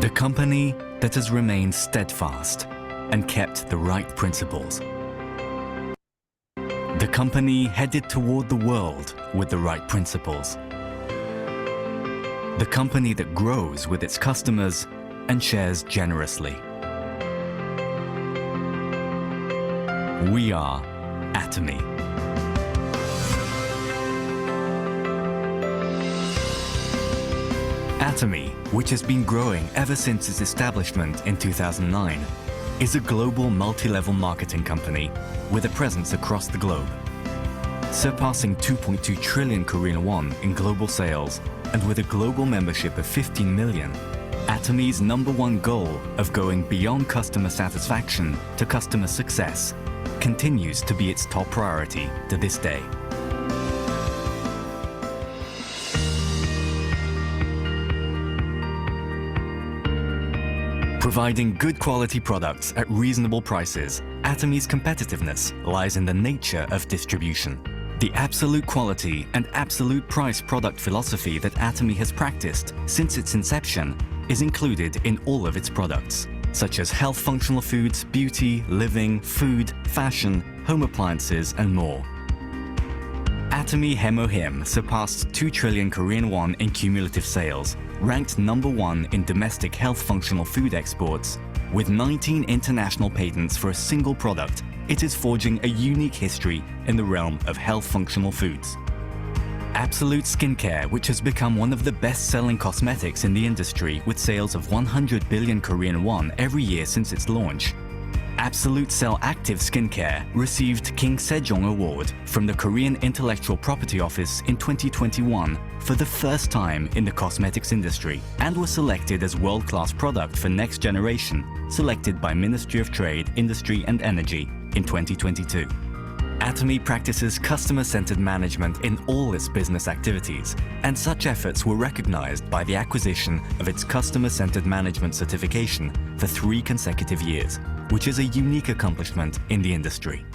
The company that has remained steadfast and kept the right principles. The company headed toward the world with the right principles. The company that grows with its customers and shares generously. We are Atomy. Atomy, which has been growing ever since its establishment in 2009, is a global multi-level marketing company with a presence across the globe. Surpassing 2.2 trillion Korean won in global sales and with a global membership of 15 million, Atomy's #1 goal of going beyond customer satisfaction to customer success continues to be its top priority to this day. Providing good quality products at reasonable prices, Atomy's competitiveness lies in the nature of distribution. The absolute quality and absolute price product philosophy that Atomy has practiced since its inception is included in all of its products, such as health functional foods, beauty, living, food, fashion, home appliances, and more. Atomy Hemohim surpassed 2 trillion Korean won in cumulative sales, ranked #1 in domestic health functional food exports. With 19 international patents for a single product, it is forging a unique history in the realm of health functional foods. Absolute Skincare, which has become one of the best-selling cosmetics in the industry with sales of 100 billion Korean won every year since its launch. Absolute Cell Active Skincare received King Sejong Award from the Korean Intellectual Property Office in 2021 for the first time in the cosmetics industry and was selected as world-class product for next generation, selected by Ministry of Trade, Industry and Energy in 2022. Atomy practices customer-centered management in all its business activities, and such efforts were recognized by the acquisition of its customer-centered management certification for 3 consecutive years, which is a unique accomplishment in the industry.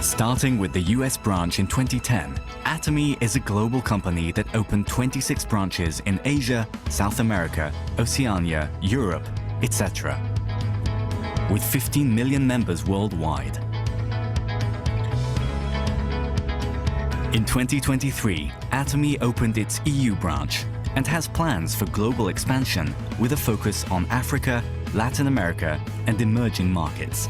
Starting with the US branch in 2010, Atomy is a global company that opened 26 branches in Asia, South America, Oceania, Europe, etc., with 15 million members worldwide. In 2023, Atomy opened its EU branch and has plans for global expansion with a focus on Africa, Latin America, and emerging markets.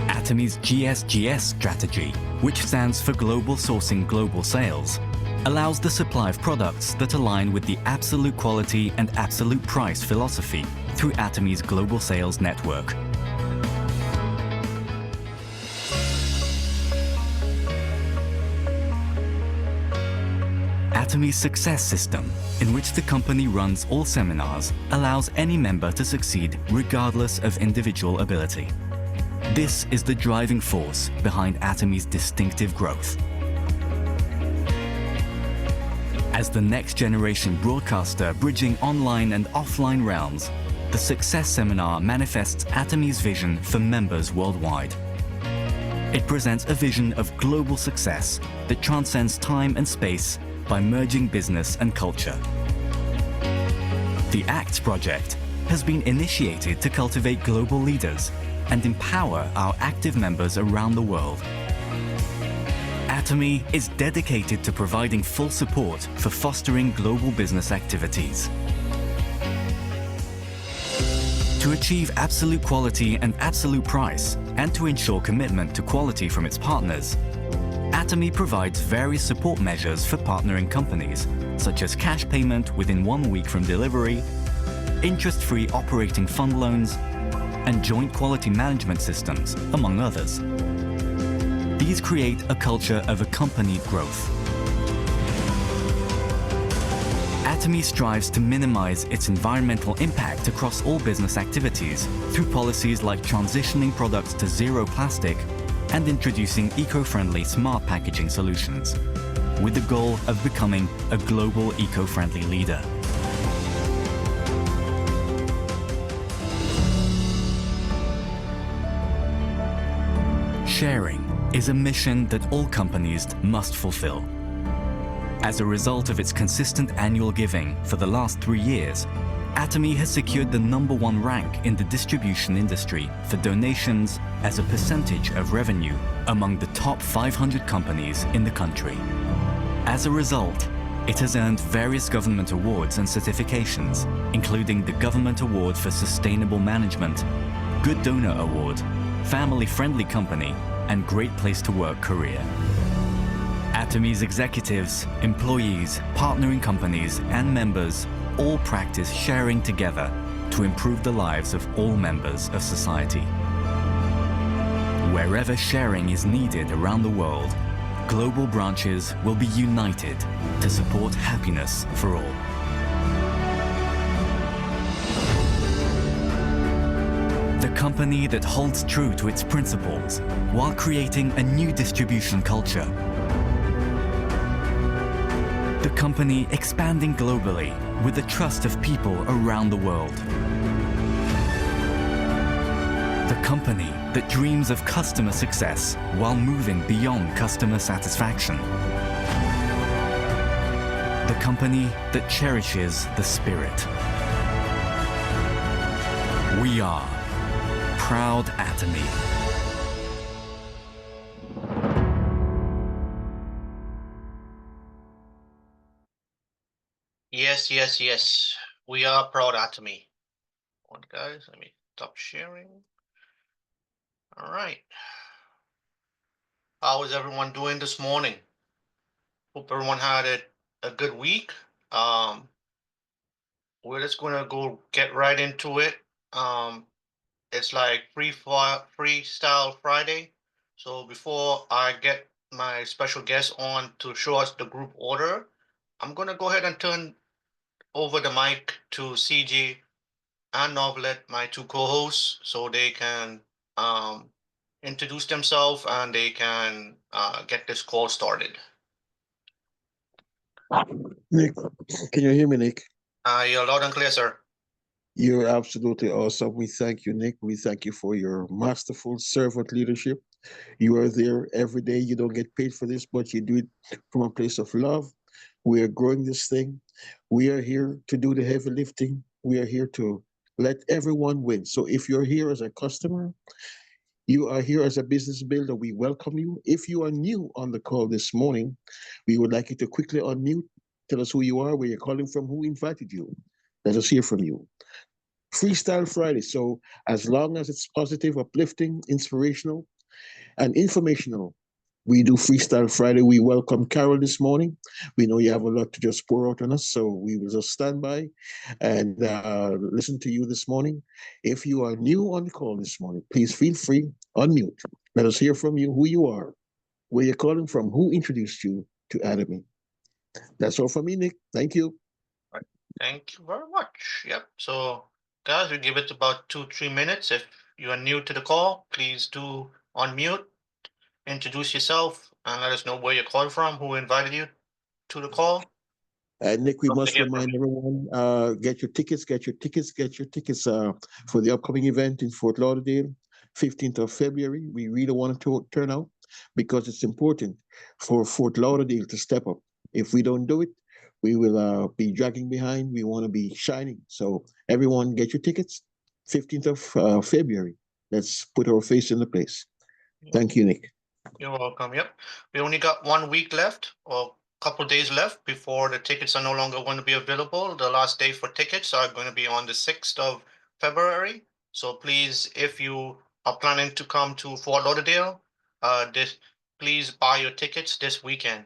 Atomy's GSGS strategy, which stands for Global Sourcing Global Sales, allows the supply of products that align with the absolute quality and absolute price philosophy through Atomy's global sales network. Atomy's success system, in which the company runs all seminars, allows any member to succeed regardless of individual ability. This is the driving force behind Atomy's distinctive growth. As the next generation broadcaster bridging online and offline realms, the Success Seminar manifests Atomy's vision for members worldwide. It presents a vision of global success that transcends time and space by merging business and culture. The ACT project has been initiated to cultivate global leaders and empower our active members around the world. Atomy is dedicated to providing full support for fostering global business activities. To achieve absolute quality and absolute price, and to ensure commitment to quality from its partners, Atomy provides various support measures for partnering companies, such as cash payment within 1 week from delivery, interest-free operating fund loans, and joint quality management systems, among others. These create a culture of accompanied growth. Atomy strives to minimize its environmental impact across all business activities through policies like transitioning products to zero plastic and introducing eco-friendly smart packaging solutions, with the goal of becoming a global eco-friendly leader. Sharing is a mission that all companies must fulfill. As a result of its consistent annual giving for the last 3 years, Atomy has secured the #1 rank in the distribution industry for donations as a percentage of revenue among the top 500 companies in the country. As a result, it has earned various government awards and certifications, including the Government Award for Sustainable Management, Good Donor Award, Family Friendly Company, and Great Place to Work career. Atomy's executives, employees, partnering companies, and members all practice sharing together to improve the lives of all members of society. Wherever sharing is needed around the world, global branches will be united to support happiness for all. The company that holds true to its principles while creating a new distribution culture. The company expanding globally with the trust of people around the world. The company that dreams of customer success while moving beyond customer satisfaction. The company that cherishes the spirit. We are proud Atomy. Yes, yes, yes. We are proud Atomy. Hold on, guys, let me stop sharing. All right. How is everyone doing this morning? Hope everyone had a good week. We're just gonna go get right into it. It's like freestyle Friday. So before I get my special guest on to show us the group order, I'm gonna go ahead and turn over the mic to CG and Novelet, my two co-hosts, so they can introduce themselves and they can get this call started. Nick, can you hear me, Nick? You're loud and clear, sir. You're absolutely awesome. We thank you, Nick. We thank you for your masterful servant leadership. You are there every day. You don't get paid for this, but you do it from a place of love. We are growing this thing. We are here to do the heavy lifting. We are here to let everyone win. So if you're here as a customer, you are here as a business builder, we welcome you. If you are new on the call this morning, we would like you to quickly unmute. Tell us who you are, where you're calling from, who invited you. Let us hear from you. Freestyle Friday. So as long as it's positive, uplifting, inspirational, and informational, we do Freestyle Friday. We welcome Carol this morning. We know you have a lot to just pour out on us, so we will just stand by and listen to you this morning. If you are new on the call this morning, please feel free, unmute. Let us hear from you, who you are, where you're calling from, who introduced you to Atomy. That's all from me, Nick. Thank you. Right. Thank you very much. Yep. So, guys, we give it about 2-3 minutes. If you are new to the call, please do unmute, introduce yourself, and let us know where you're calling from, who invited you to the call. Nick, we Love to must hear from remind you. everyone, get your tickets for the upcoming event in Fort Lauderdale, 15th of February. We really want to turn out because it's important for Fort Lauderdale to step up. If we don't do it, we will be dragging behind. We want to be shining. So everyone get your tickets, 15th of February. Let's put our face in the place. Thank you, Nick. You're welcome. Yep. We only got 1 week left, or a couple days left before the tickets are no longer going to be available. The last day for tickets are going to be on the 6th of February. So please, if you are planning to come to Fort Lauderdale, please buy your tickets this weekend.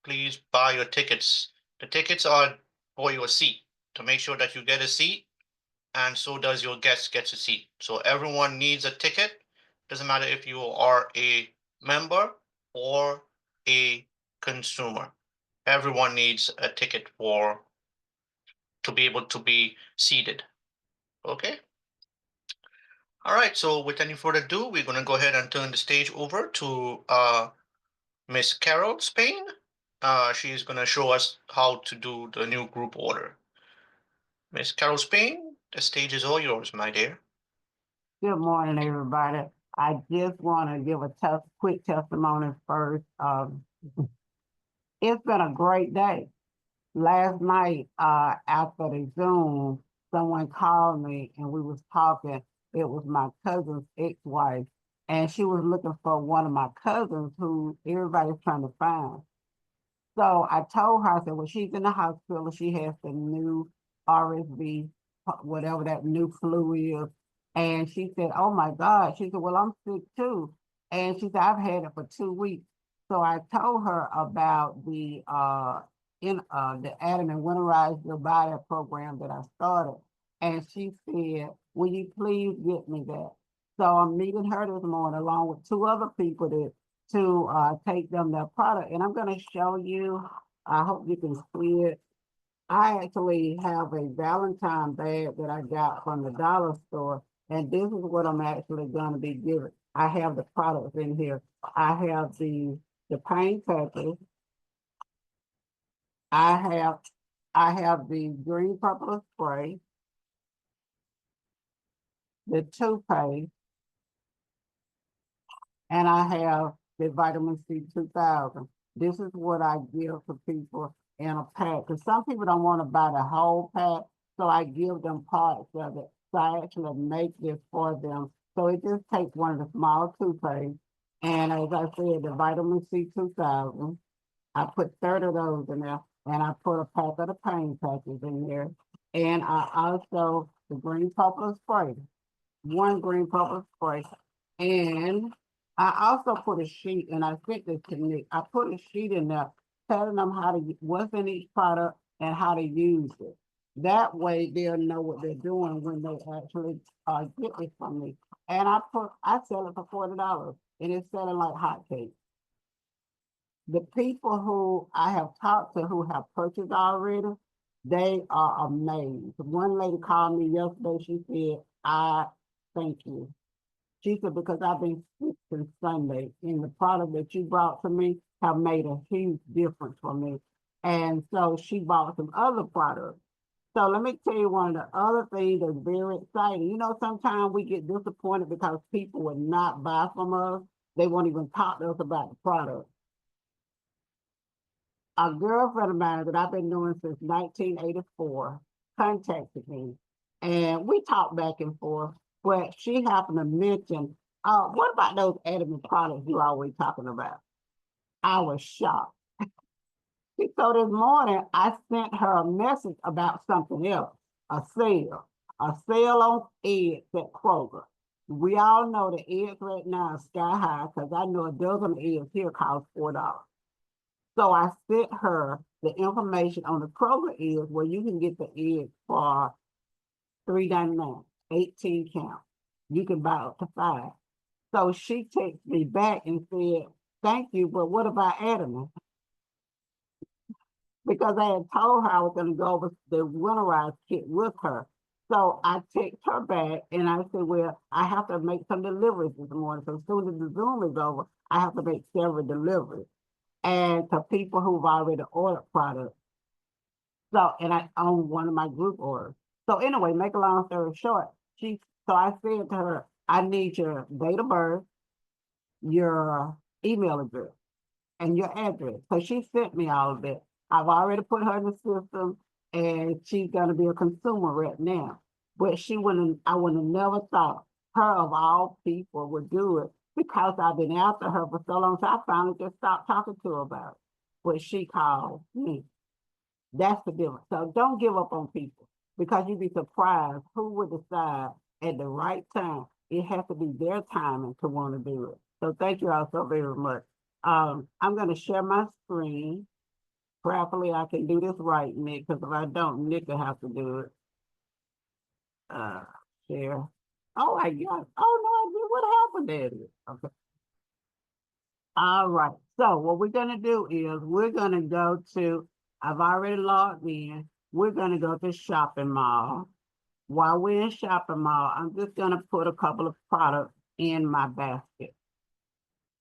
Please buy your tickets. The tickets are for your seat, to make sure that you get a seat, and so does your guest gets a seat. So everyone needs a ticket. Doesn't matter if you are a member or a consumer. Everyone needs a ticket to be able to be seated. Okay. All right. So with any further ado, we're going to go ahead and turn the stage over to Miss Carol Spain. She's going to show us how to do the new group order. Miss Carol Spain, the stage is all yours, my dear. Good morning, everybody. I just want to give a quick testimony first. It's been a great day. Last night, after the Zoom, someone called me and we was talking. It was my cousin's ex-wife, and she was looking for one of my cousins who everybody's trying to find. So I told her, I said, well, she's in the hospital. She has the new RSV, whatever that new flu is. And she said, oh my God. She said, well, I'm sick too. And she said, I've had it for 2 weeks. So I told her about the Atomy Winterize Your Body program that I started. And she said, will you please get me that? So I'm meeting her this morning along with two other people to take them their product. And I'm going to show you, I hope you can see it. I actually have a Valentine bag that I got from the dollar store, and this is what I'm actually going to be giving. I have the products in here. I have the pain package. I have the green purple spray, the toothpaste, and I have the vitamin C 2000. This is what I give to people in a pack, because some people don't want to buy the whole pack, so I give them parts of it. So I actually make this for them. So it just takes one of the small toothpaste, and as I said, the vitamin C 2000. I put 30 of those in there, and I put a pack of the pain patches in there, and I also the green purple spray, one green purple spray, and I also put a sheet, and I sent this to Nick. I put a sheet in there telling them what's in each product and how to use it. That way they'll know what they're doing when they actually get it from me. And I sell it for $40, and it's selling like hotcakes. The people who I have talked to who have purchased already, they are amazed. One lady called me yesterday. She said, I thank you. She said, because I've been sick since Sunday, and the product that you brought to me have made a huge difference for me. And so she bought some other products. So let me tell you one of the other things that's very exciting. You know, sometimes we get disappointed because people would not buy from us. They won't even talk to us about the product. A girlfriend of mine that I've been knowing since 1984 contacted me, and we talked back and forth, but she happened to mention, what about those Atomy products you always talking about? I was shocked. So this morning, I sent her a message about something else, a sale on eggs at Kroger. We all know the eggs right now are sky high, because I know a dozen eggs here cost $4. So I sent her the information on the Kroger eggs where you can get the eggs for $3.99, 18 count. You can buy up to 5. So she texted me back and said, thank you, but what about Atomy? Because I had told her I was going to go over the winterized kit with her. So I texted her back and I said, well, I have to make some deliveries this morning. So as soon as the Zoom is over, I have to make several deliveries. And to people who've already ordered products. So, and I own one of my group orders. So anyway, make a long story short, so I said to her, I need your date of birth, your email address, and your address. So she sent me all of that. I've already put her in the system, and she's gonna be a consumer right now. But I would have never thought her of all people would do it, because I've been after her for so long. So I finally just stopped talking to her about it. But she called me. That's the difference. So don't give up on people, because you'd be surprised who would decide at the right time. It has to be their timing to want to do it. So thank you all so very much. I'm going to share my screen. Prayerfully, I can do this right, Nick, because if I don't, Nick will have to do it. Share. Oh, I got it. Oh, no, what happened there? Okay. All right. So what we're going to do is we're going to go to, I've already logged in. We're going to go to shopping mall. While we're in shopping mall, I'm just going to put a couple of products in my basket.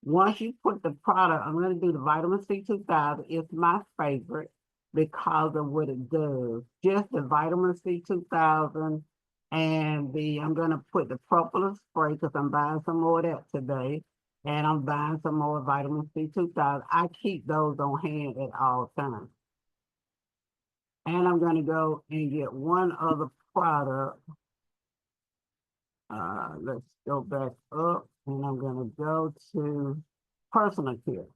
Once you put the product, I'm going to do the vitamin C 2000. It's my favorite because of what it does. Just the vitamin C 2000 And I'm gonna put the propolis spray because I'm buying some more of that today. And I'm buying some more vitamin C 2000. I keep those on hand at all times. And I'm gonna go and get one other product. Let's go back up and I'm gonna go to personal care.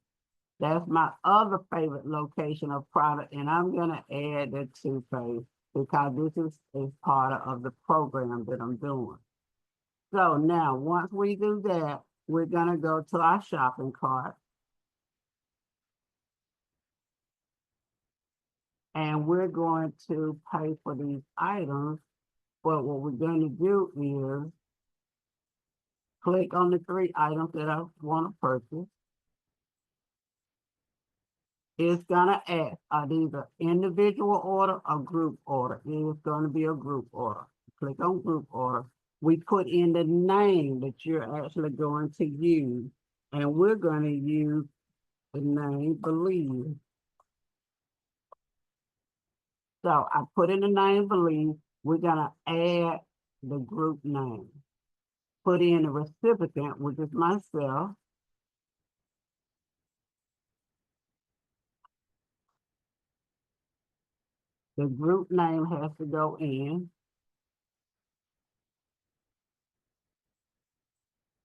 That's my other favorite location of product, and I'm gonna add the toothpaste because this is part of the program that I'm doing. So now, once we do that, we're gonna go to our shopping cart. And we're going to pay for these items. But what we're gonna do is click on the 3 items that I wanna purchase. It's gonna ask, are these an individual order or group order? It's gonna be a group order. Click on group order. We put in the name that you're actually going to use, and we're gonna use the name Believe. So I put in the name Believe. We're gonna add the group name. Put in the recipient, which is myself. The group name has to go in.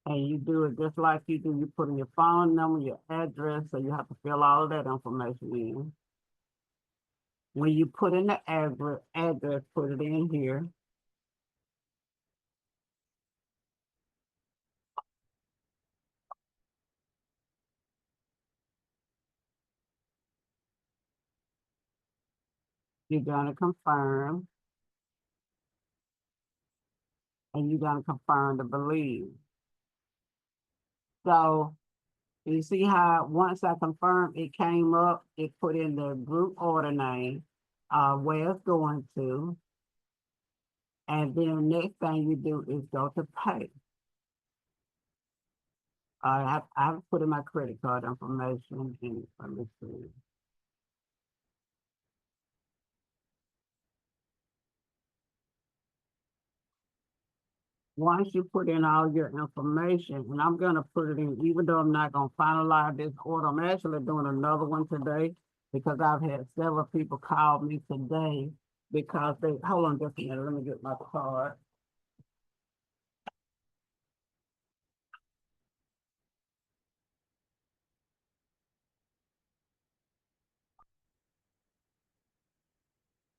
And you do it just like you do. You put in your phone number, your address, so you have to fill all of that information in. When you put in the address, put it in here. You're gonna confirm. And you're gonna confirm to Believe. So you see how once I confirmed it came up, it put in the group order name, where it's going to. And then the next thing you do is go to pay. I've put in my credit card information and let me see. Once you put in all your information, and I'm gonna put it in, even though I'm not gonna finalize this order, I'm actually doing another one today because I've had several people call me today because they, hold on just a minute, let me get my card.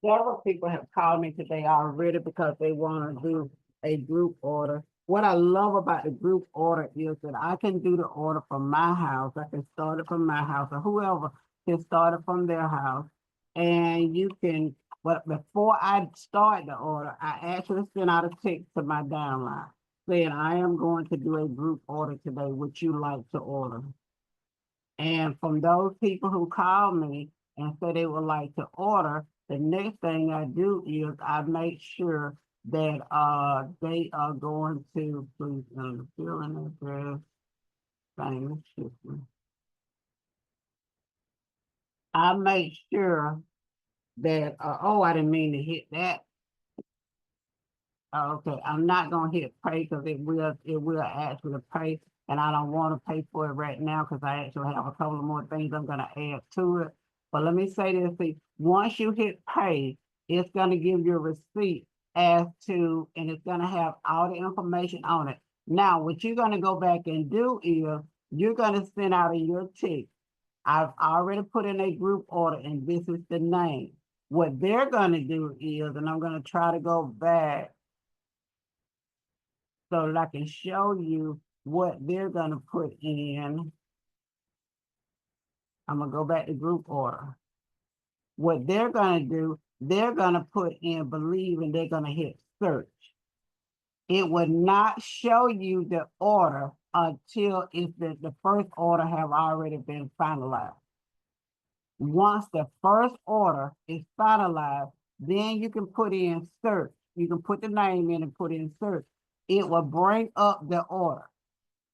Several people have called me today already because they want to do a group order. What I love about the group order is that I can do the order from my house. I can start it from my house, or whoever can start it from their house. And you can, but before I start the order, I actually send out a text to my downline saying, I am going to do a group order today. Would you like to order? And from those people who call me and say they would like to order, the next thing I do is I make sure that they are going to please fill in address, thing, shipping. I make sure that oh, I didn't mean to hit that. Okay, I'm not gonna hit pay because it will actually pay, and I don't want to pay for it right now because I actually have a couple of more things I'm gonna add to it. But let me say this: see, once you hit pay, it's gonna give you a receipt as to, and it's gonna have all the information on it. Now, what you're gonna go back and do is you're gonna send out in your ticket. I've already put in a group order, and this is the name. What they're gonna do is, and I'm gonna try to go back so that I can show you what they're gonna put in. I'm gonna go back to group order. What they're gonna do, they're gonna put in Believe and they're gonna hit search. It would not show you the order until if the first order have already been finalized. Once the first order is finalized, then you can put in search. You can put the name in and put in search. It will bring up the order.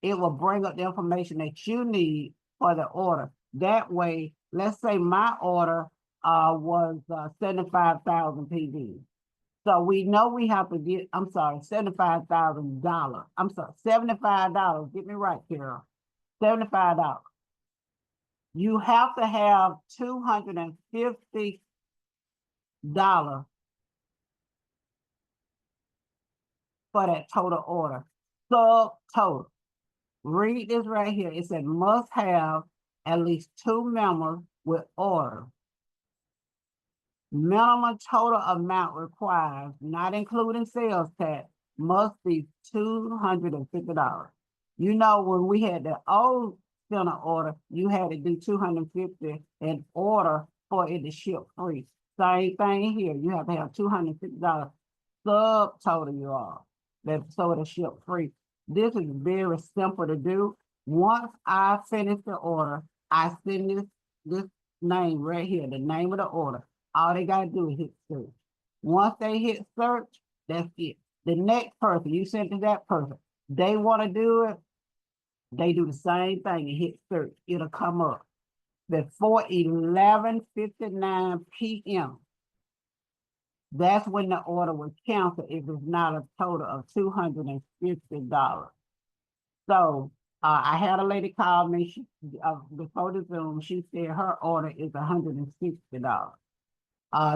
It will bring up the information that you need for the order. That way, let's say my order was 75,000 PV. So we know we have to get, I'm sorry, $75,000. I'm sorry, $75. Get me right, Carol. $75. You have to have $250 for that total order. Subtotal. Read this right here. It said must have at least 2 members with order. Minimum total amount required, not including sales tax, must be $250. You know, when we had the old center order, you had to do 250 in order for it to ship free. Same thing here. You have to have $250 subtotal, you all, that so it'll ship free. This is very simple to do. Once I finish the order, I send this name right here, the name of the order. All they gotta do is hit search. Once they hit search, that's it. The next person, you send to that person, they wanna do it, they do the same thing and hit search. It'll come up before 11:59 p.m. That's when the order was canceled if it's not a total of $250. So I had a lady call me before the Zoom. She said her order is $160.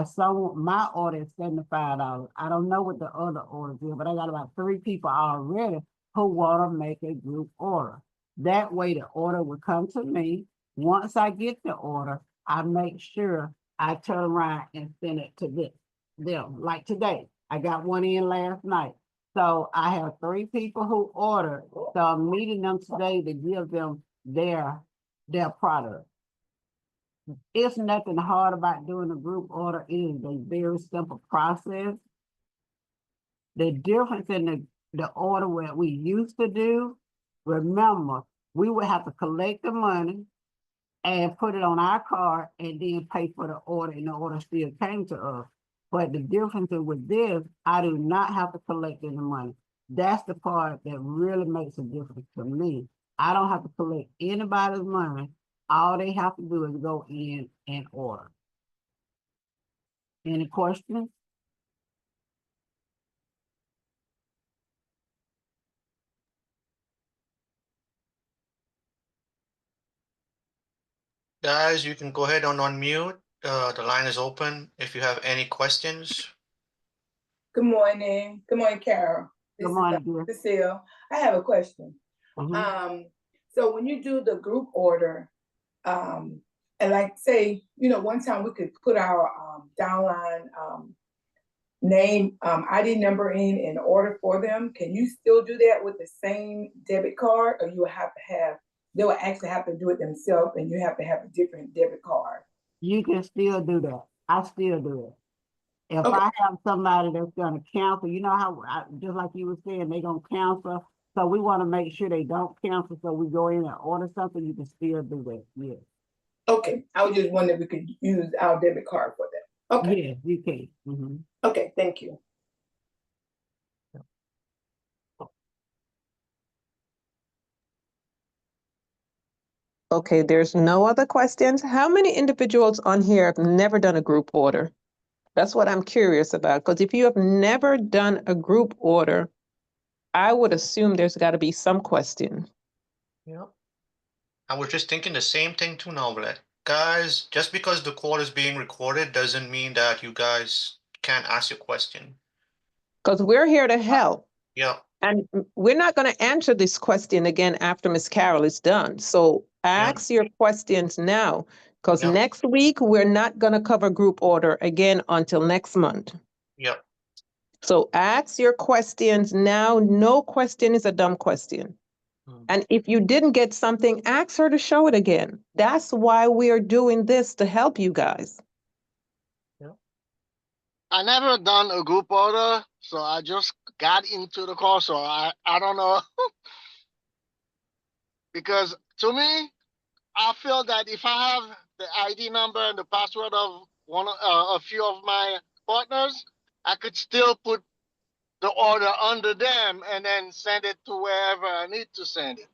So my order is $75. I don't know what the other orders is, but I got about 3 people already who want to make a group order. That way the order will come to me. Once I get the order, I make sure I turn around and send it to them. Like today, I got one in last night. So I have 3 people who ordered. So I'm meeting them today to give them their product. It's nothing hard about doing a group order. It is a very simple process. The difference in the order what we used to do, remember, we would have to collect the money and put it on our card and then pay for the order, and the order still came to us. But the difference is with this, I do not have to collect any money. That's the part that really makes a difference to me. I don't have to collect anybody's money. All they have to do is go in and order. Any questions? Guys, you can go ahead and unmute. The line is open if you have any questions. Good morning. Good morning, Carol. Good morning, dear. Cecile. I have a question. Mhm. So when you do the group order, and like say, one time we could put our downline name, ID number in order for them. Can you still do that with the same debit card, or you will have to have, they will actually have to do it themselves and you have to have a different debit card? You can still do that. I still do it. If Okay. I have somebody that's gonna cancel, you know how, just like you were saying, they gonna cancel. So we wanna make sure they don't cancel, so we go in and order something, you can still do that, yes. Okay, I was just wondering if we could use our debit card for that. Okay. Yes, you can. Mhm. Okay, thank you. Okay, there's no other questions. How many individuals on here have never done a group order? That's what I'm curious about, because if you have never done a group order, I would assume there's got to be some question. Yep. I was just thinking the same thing too, Novelet. Guys, just because the call is being recorded doesn't mean that you guys can't ask your question. Because we're here to help. Yeah. And we're not going to answer this question again after Miss Carol is done. So ask your questions now, because Yep. next week, we're not going to cover group order again until next month. Yep. So ask your questions now. No question is a dumb question. And if you didn't get something, ask her to show it again. That's why we are doing this, to help you guys. I never done a group order, so I just got into the call, so I don't know. Because to me, I feel that if I have the ID number and the password of a few of my partners, I could still put the order under them and then send it to wherever I need to send it.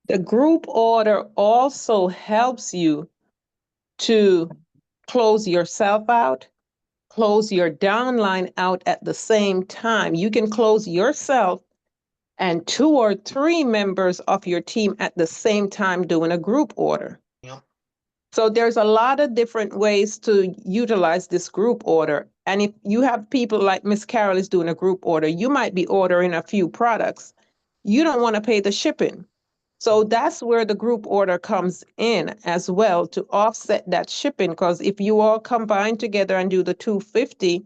The group order also helps you to close yourself out, close your downline out at the same time. You can close yourself and 2 or 3 members of your team at the same time doing a group order. Yep. So there's a lot of different ways to utilize this group order. And if you have people like Miss Carol is doing a group order, you might be ordering a few products. You don't want to pay the shipping. So that's where the group order comes in as well to offset that shipping. Because if you all combine together and do the 250,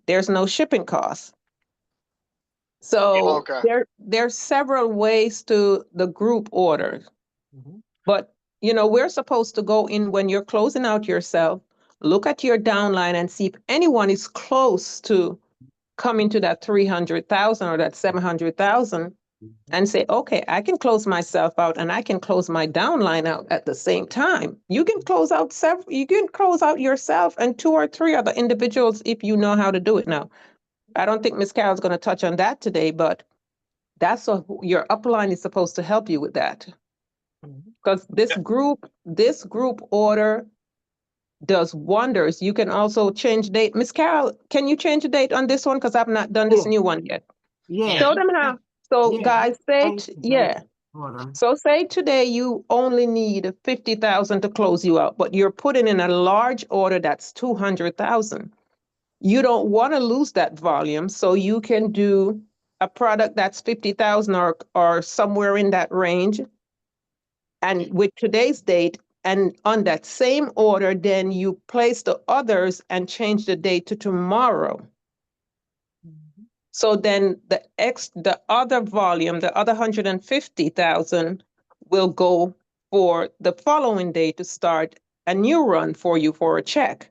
there's no shipping costs. So Okay. there's several ways to the group order. But, you know, we're supposed to go in when you're closing out yourself, look at your downline and see if anyone is close to coming to that 300,000 or that 700,000 and say, okay, I can close myself out and I can close my downline out at the same time. You can close out you can close out yourself and 2 or 3 other individuals if you know how to do it now. I don't think Miss Carol's going to touch on that today, but that's what your upline is supposed to help you with that. Because this group order does wonders. You can also change date. Miss Carol, can you change the date on this one? Because I've not done this Yeah. new one yet. Yeah. Show them how. So Yeah, guys, change the date order. So say today you only need 50,000 to close you out, but you're putting in a large order that's 200,000. You don't want to lose that volume, so you can do a product that's 50,000 or somewhere in that range. And with today's date, and on that same order, then you place the others and change the date to tomorrow. So then the other volume, the other 150,000 will go for the following day to start a new run for you for a check.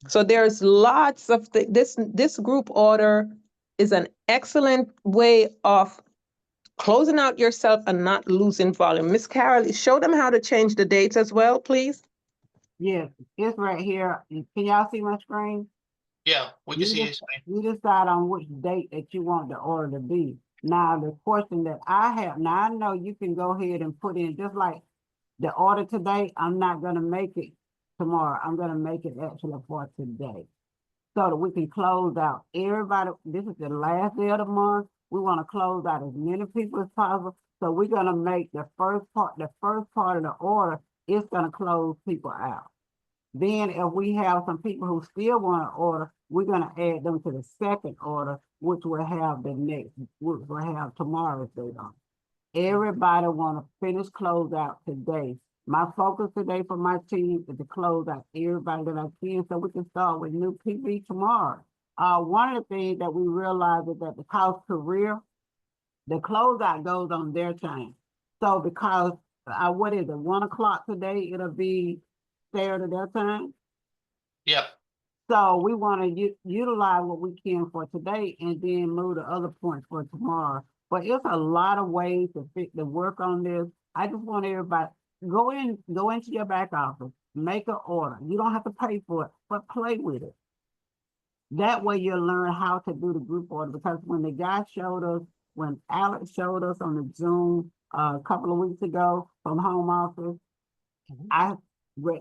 So there's lots of this group order is an excellent way of closing out yourself and not losing volume. Miss Carol, show them how to change the dates as well, please. Yes, it's right here. Can y'all see my screen? Yeah, we can see it. You decide on which date that you want the order to be. Now, the question that I have, now I know you can go ahead and put in, just like the order today, I'm not gonna make it tomorrow. I'm gonna make it actually for today. So that we can close out everybody. This is the last day of the month. We wanna close out as many people as possible. So we're gonna make the first part of the order, it's gonna close people out. Then if we have some people who still want to order, we're gonna add them to the second order, which will have tomorrow's date on. Everybody want to finish close out today. My focus today for my team is to close out everybody that I can, so we can start with new PV tomorrow. One of the things that we realize is that because career, the closeout goes on their time. So because what is it, 1 o'clock today, it'll be Saturday their time. Yep. So we want to utilize what we can for today and then move the other points for tomorrow. But it's a lot of ways to work on this. I just want everybody, go into your back office, make an order. You don't have to pay for it, but play with it. That way you'll learn how to do the group order, because when the guy showed us, when Alex showed us on the Zoom a couple of weeks ago from home office,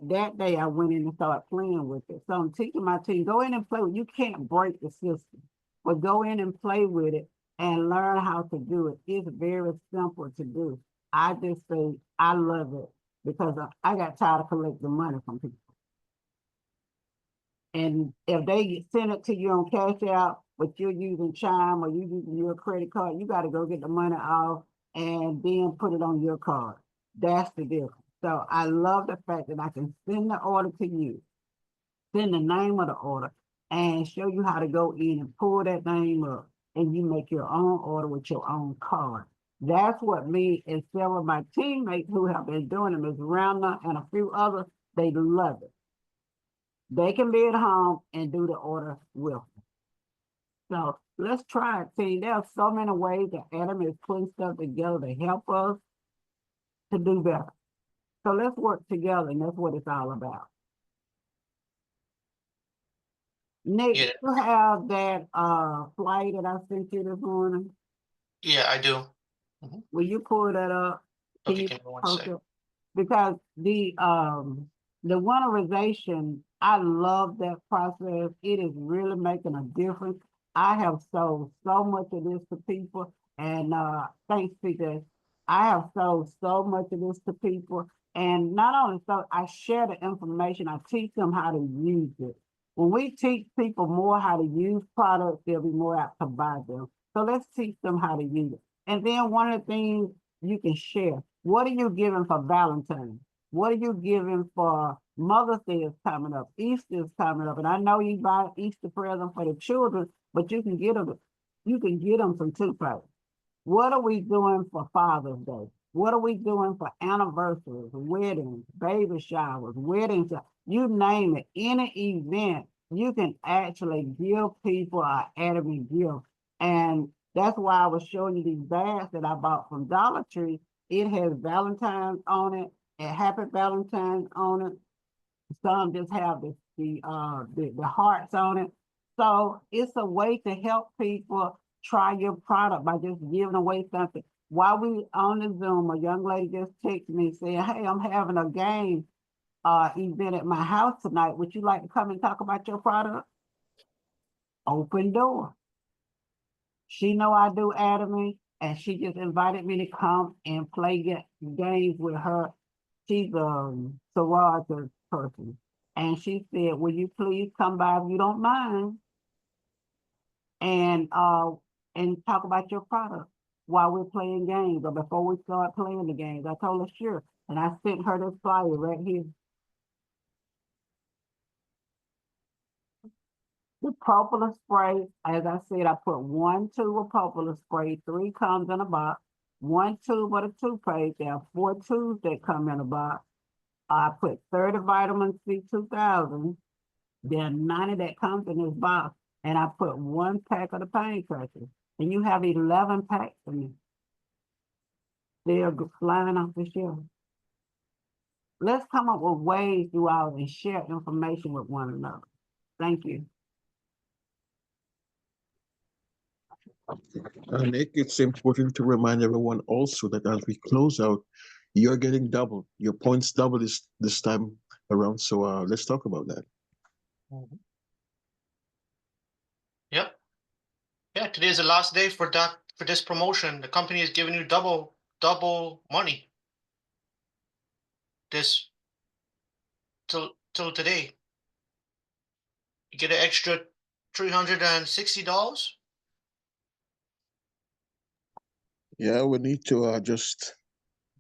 that day I went in and started playing with it. So I'm teaching my team, go in and play with it. You can't break the system, but go in and play with it and learn how to do it. It's very simple to do. I just say I love it because I got tired of collecting money from people. And if they send it to you on Cash App, but you're using Chime or you're using your credit card, you got to go get the money off and then put it on your card. That's the difference. So I love the fact that I can send the order to you, send the name of the order, and show you how to go in and pull that name up, and you make your own order with your own card. That's what me and several of my teammates who have been doing it, Ms. Roundner and a few others, they love it. They can be at home and do the order with them. So let's try it. See, there are so many ways that Atomy is putting stuff together to help us to do better. So let's work together, and that's what it's all about. Nick, Yeah. you have that flight that I sent you this morning? Yeah, I do. Will you pull that up? Okay, give me one post second. it? Because the winterization, I love that process. It is really making a difference. I have sold so much of this to people, and thanks, PJ. I have sold so much of this to people, and not only so, I share the information. I teach them how to use it. When we teach people more how to use products, they'll be more apt to buy them. So let's teach them how to use it. And then one of the things you can share, what are you giving for Valentine's? What are you giving for Mother's Day is coming up, Easter is coming up, and I know you buy Easter present for the children, but you can get them some toothpaste. What are we doing for Father's Day? What are we doing for anniversaries, weddings, baby showers, weddings? You name it, any event, you can actually give people an Atomy gift. And that's why I was showing you these bags that I bought from Dollar Tree. It has Valentine's on it and Happy Valentine's on it. Some just have the hearts on it. So it's a way to help people try your product by just giving away something. While we on the Zoom, a young lady just texted me saying, "Hey, I'm having a game event at my house tonight. Would you like to come and talk about your product?" Open door. She know I do Atomy, and she just invited me to come and play games with her. She's a sorority person. And she said, "Will you please come by if you don't mind and talk about your product while we're playing games or before we start playing the games?" I told her sure. And I sent her this flyer right here. The propolis spray, as I said, I put 1 tube of propolis spray, 3 comes in a box, 1 tube of the toothpaste. There are 4 tubes that come in a box. I put 30 vitamin C 2000. There are 90 that comes in this box, and I put 1 pack of the pain crutches, and you have 11 packs in it. They're flying off the shelf. Let's come up with ways to out and share information with one another. Thank you. Nick, it's important to remind everyone also that as we close out, you're getting double. Your points double this time around. So let's talk about that. Yep. Yeah, today is the last day for this promotion. The company is giving you double money. This till today. You get an extra $360. Yeah, we need to just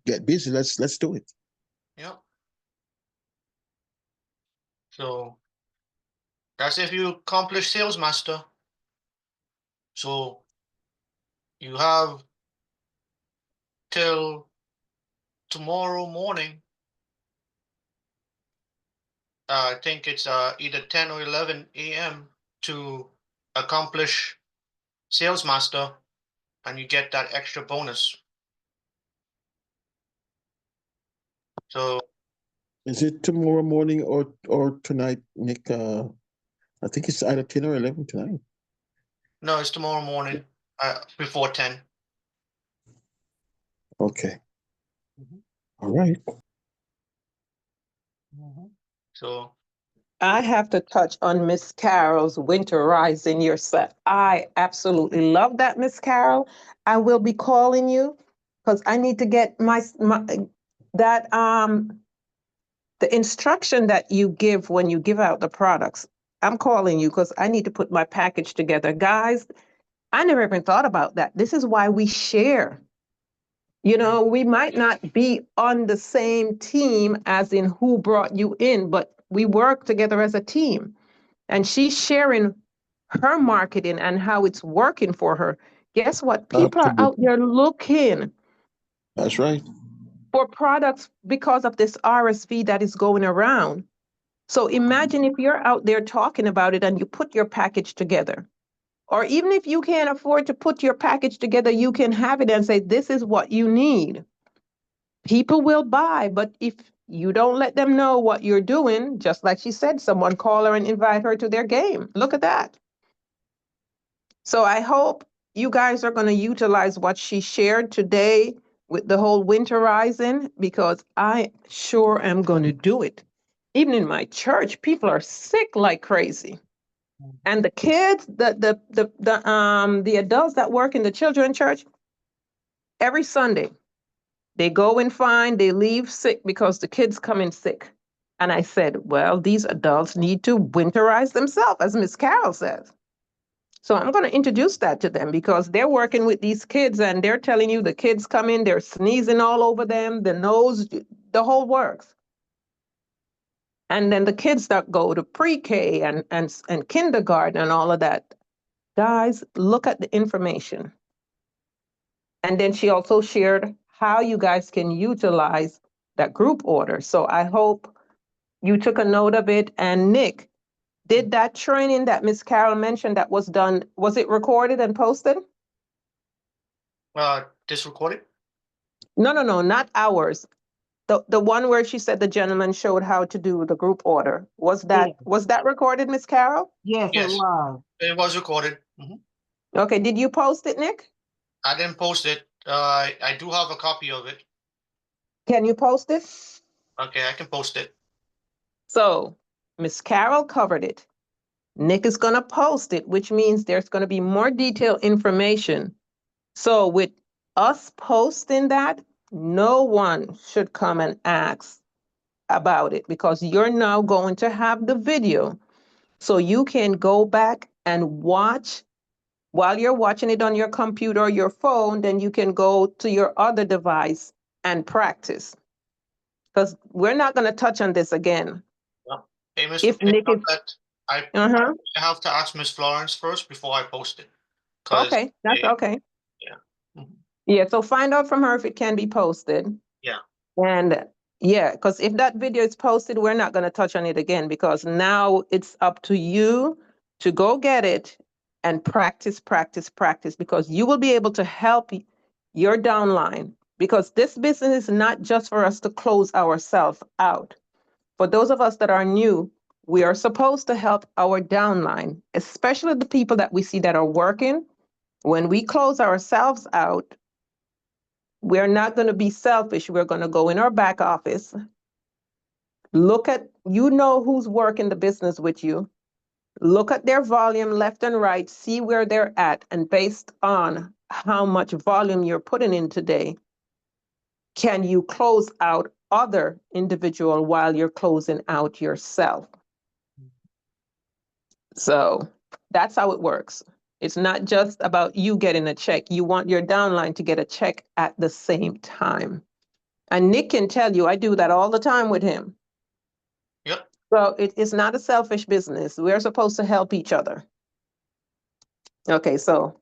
get busy. Let's do it. Yep. So that's if you accomplish sales master. So you have till tomorrow morning. I think it's either 10 or 11 a.m. to accomplish sales master, and you get that extra bonus. So Is it tomorrow morning or tonight, Nick? I think it's either 10 or 11 tonight. no, it's tomorrow morning before 10. Okay. All right. So I have to touch on Miss Carol's Winter Rising your set. I absolutely love that, Miss Carol. I will be calling you because I need to get my that the instruction that you give when you give out the products. I'm calling you because I need to put my package together. Guys, I never even thought about that. This is why we share. You know, we might not be on the same team as in who brought you in, but we work together as a team. And she's sharing her marketing and how it's working for her. Guess what? People are out Absolutely. there looking That's right. for products because of this RSV that is going around. So imagine if you're out there talking about it and you put your package together. Or even if you can't afford to put your package together, you can have it and say, this is what you need. People will buy, but if you don't let them know what you're doing, just like she said, someone call her and invite her to their game. Look at that. So I hope you guys are going to utilize what she shared today with the whole winter rising, because I sure am going to do it. even in my church, people are sick like crazy. And the kids, the adults that work in the children church, every Sunday, they go in fine, they leave sick because the kids come in sick. And I said, well, these adults need to winterize themselves, as Miss Carol says. So I'm going to introduce that to them because they're working with these kids and they're telling you the kids come in, they're sneezing all over them, the nose, the whole works. And then the kids that go to pre-K and kindergarten and all of that. Guys, look at the information. And then she also shared how you guys can utilize that group order. So I hope you took a note of it. And Nick, did that training that Miss Carol mentioned that was done, was it recorded and posted? This recorded? No, not ours. The one where she said the gentleman showed how to do the group order. Was that recorded, Miss Carol? Yes, it Yes, was. it was recorded. Mhm. Okay, did you post it, Nick? I didn't post it. I do have a copy of it. Can you post it? Okay, I can post it. So Miss Carol covered it. Nick is going to post it, which means there's going to be more detailed information. So with us posting that, no one should come and ask about it because you're now going to have the video. So you can go back and watch while you're watching it on your computer or your phone, then you can go to your other device and practice. Because we're not going to touch on this again. Yeah. Hey, Miss, If Nick is, I uh-huh. have to ask Miss Florence first before I post it. 'Cause Okay, that's okay. Yeah. Mhm. Yeah, so find out from her if it can be posted. Yeah. And yeah, because if that video is posted, we're not going to touch on it again because now it's up to you to go get it and practice, practice, practice, because you will be able to help your downline. Because this business is not just for us to close ourselves out. For those of us that are new, we are supposed to help our downline, especially the people that we see that are working. When we close ourselves out, we're not going to be selfish. We're going to go in our back office, look at, you know who's working the business with you, look at their volume left and right, see where they're at, and based on how much volume you're putting in today, can you close out other individual while you're closing out yourself? So that's how it works. It's not just about you getting a check. You want your downline to get a check at the same time. And Nick can tell you, I do that all the time with him. Yep. So it's not a selfish business. We're supposed to help each other. Okay, so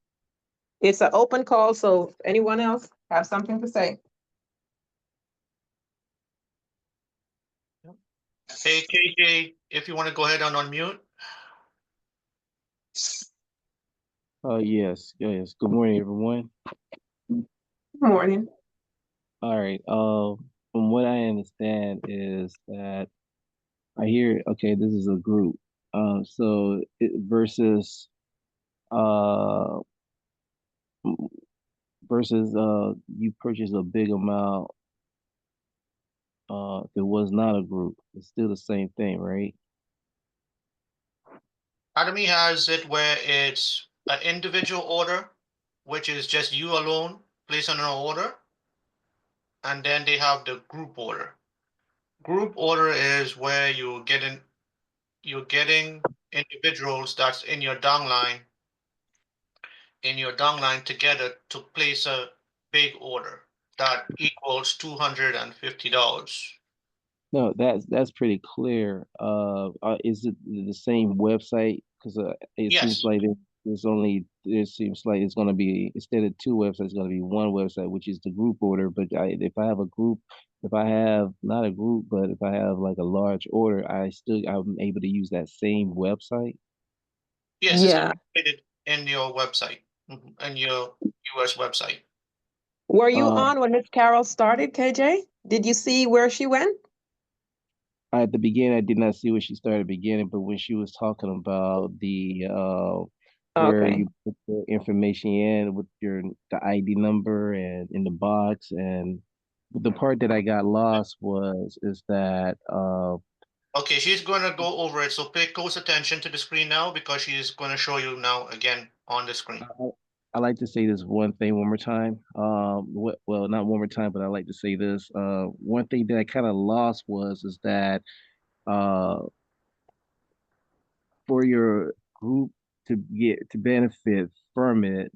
it's an open call. So anyone else have something to say? Hey, KJ, if you want to go ahead and unmute. Yes, yes. Good morning, everyone. Good morning. All right. From what I understand is that I hear, okay, this is a group. So it versus uh you purchase a big amount. If it was not a group, it's still the same thing, right? Atomy has it where it's an individual order, which is just you alone placing an order. And then they have the group order. Group order is where you're getting individuals that's in your downline together to place a big order that equals $250. No, that's pretty clear. Is it the same website? Because it seems Yes, like it seems like it's going to be, instead of two websites, it's going to be one website, which is the group order. But if I have a group, if I have not a group, but if I have like a large order, I'm able to use that same website. yes, it's Yeah. located in your website, in your US website. Were you Um, on when Miss Carol started, KJ? Did you see where she went? at the beginning, I did not see what she started beginning, but when she was talking about the where Okay. you put the information in with the ID number and in the box, and the part that I got lost was is that Okay, she's gonna go over it, so pay close attention to the screen now because she's gonna show you now again on the screen. I like to say this one thing one more time. Well, not one more time, but I like to say this. One thing that I kind of lost was is that uh, for your group to get to benefit from it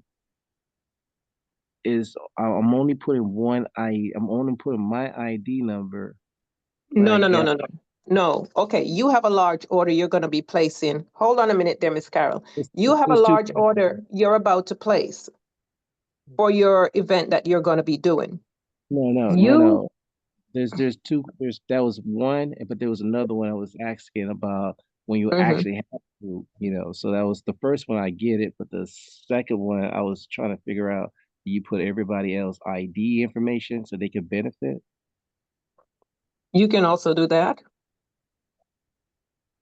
is I'm only putting I'm only putting my ID number, but No, I no, no, got no, no. No. Okay, you have a large order you're going to be placing. Hold on a minute there, Miss Carol. You have a it's two large order you're about to place for your event that you're going to be doing. no. You, There's two. That was one, but there was another one I was asking about when you Mhm. actually have a group, you know. So that was the first one. I get it, but the second one I was trying to figure out. Do you put everybody else ID information so they could benefit? You can also do that.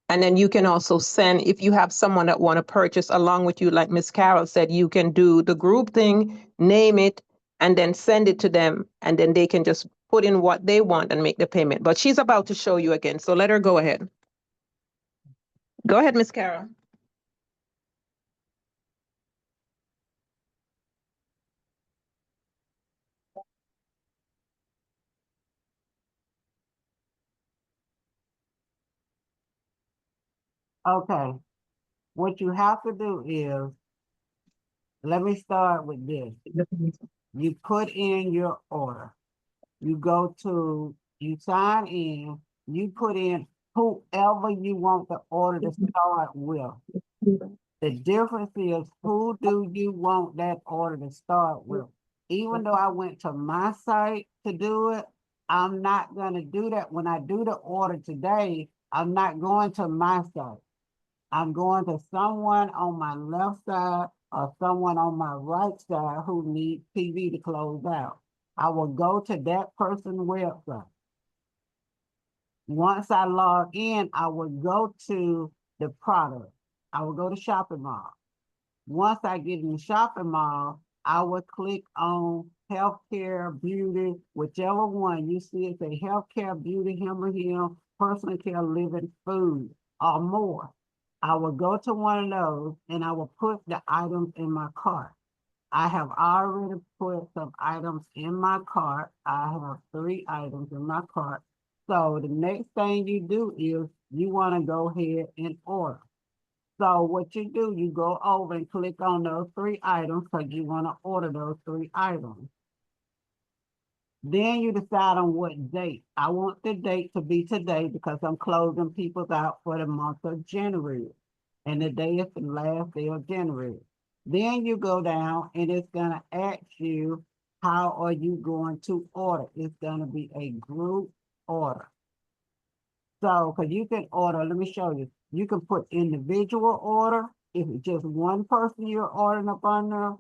And then you can also send, if you have someone that want to purchase along with you, like Miss Carol said, you can do the group thing, name it, and then send it to them. And then they can just put in what they want and make the payment. But she's about to show you again. So let her go ahead. Go ahead, Miss Carol. Okay, what you have to do is, let me start with this. You put in your order. You sign in, you put in whoever you want the order to start with. The difference is who do you want that order to start with? Even though I went to my site to do it, I'm not gonna do that. When I do the order today, I'm not going to my site. I'm going to someone on my left side or someone on my right side who needs TV to close out. I will go to that person's website. Once I log in, I will go to the product. I will go to shopping mall. Once I get in the shopping mall, I will click on healthcare, beauty, whichever one you see it say healthcare, beauty, him, personal care, living, food, or more. I will go to one of those and I will put the items in my cart. I have already put some items in my cart. I have 3 items in my cart. So the next thing you do is you want to go ahead and order. So what you do, you go over and click on those 3 items because you want to order those 3 items. Then you decide on what date. I want the date to be today because I'm closing people out for the month of January. And the day is the last day of January. Then you go down and it's gonna ask you, how are you going to order? It's gonna be a group order. So, cause you can order, let me show you. You can put individual order. If it's just one person you're ordering up on there,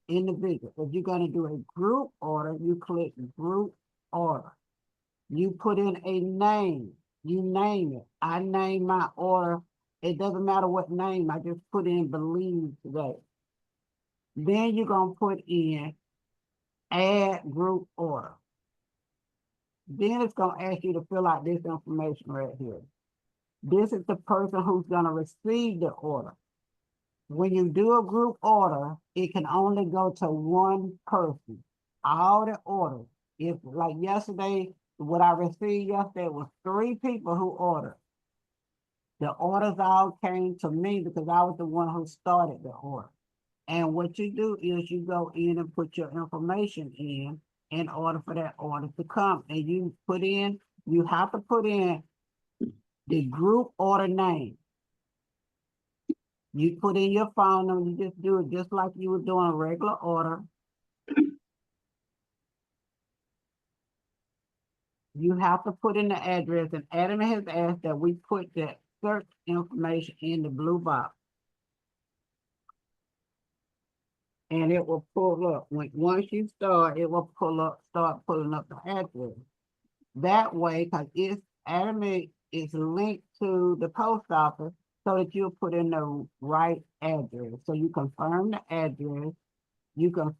individual. If you're gonna do a group order, you click group order. You put in a name, you name it. I name my order. It doesn't matter what name, I just put in believe today. Then you're gonna put in add group order. Then it's gonna ask you to fill out this information right here. This is the person who's gonna receive the order. When you do a group order, it can only go to one person. All the orders. If like yesterday, what I received yesterday was 3 people who ordered. The orders all came to me because I was the one who started the order. And what you do is you go in and put your information in order for that order to come. And you have to put in the group order name. You put in your phone number, you just do it just like you were doing a regular order. You have to put in the address, and Adam has asked that we put that search information in the blue box. And it will pull up. Once you start, it will start pulling up the address. That way, because Atomy is linked to the post office so that you'll put in the right address. So you confirm the address, and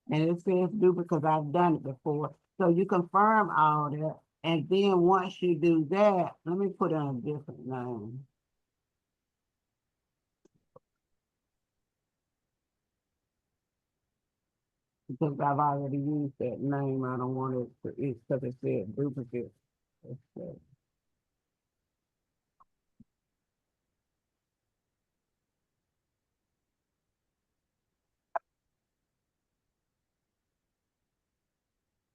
it says do because I've done it before. So you confirm all that, And then once you do that, let me put in a different name. Because I've already used that name, I don't want it to, it's because it said duplicate. Let's see.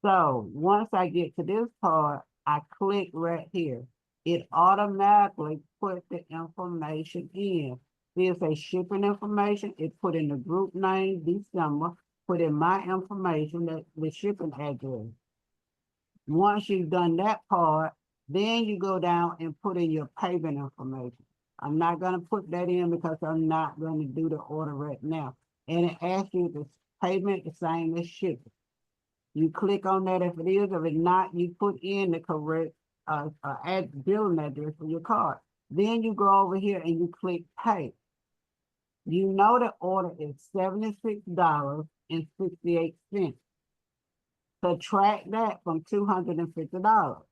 So once I get to this part, I click right here. It automatically put the information in. There's a shipping information. It put in the group name, December, put in my information, that the shipping address. Once you've done that part, then you go down and put in your payment information. I'm not gonna put that in because I'm not gonna do the order right now. And it asks you the payment the same as shipping. You click on that if it is, if it's not, you put in the correct billing address for your card. Then you go over here and you click pay. You know the order is $76.68. Subtract that from $250.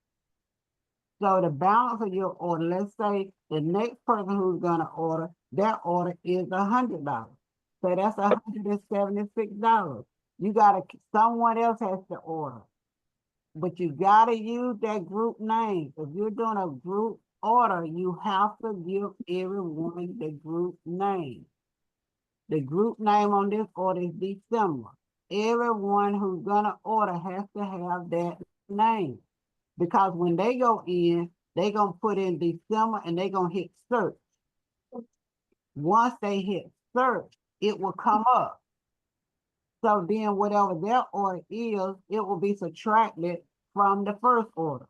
So the balance of your order, let's say the next person who's gonna order, their order is $100. So that's $176. You gotta, someone else has to order. But you gotta use that group name. If you're doing a group order, you have to give everyone the group name. The group name on this order is December. Everyone who's gonna order has to have that name. Because when they go in, they gonna put in December and they gonna hit search. Once they hit search, it will come up. So then whatever their order is, it will be subtracted from the first order.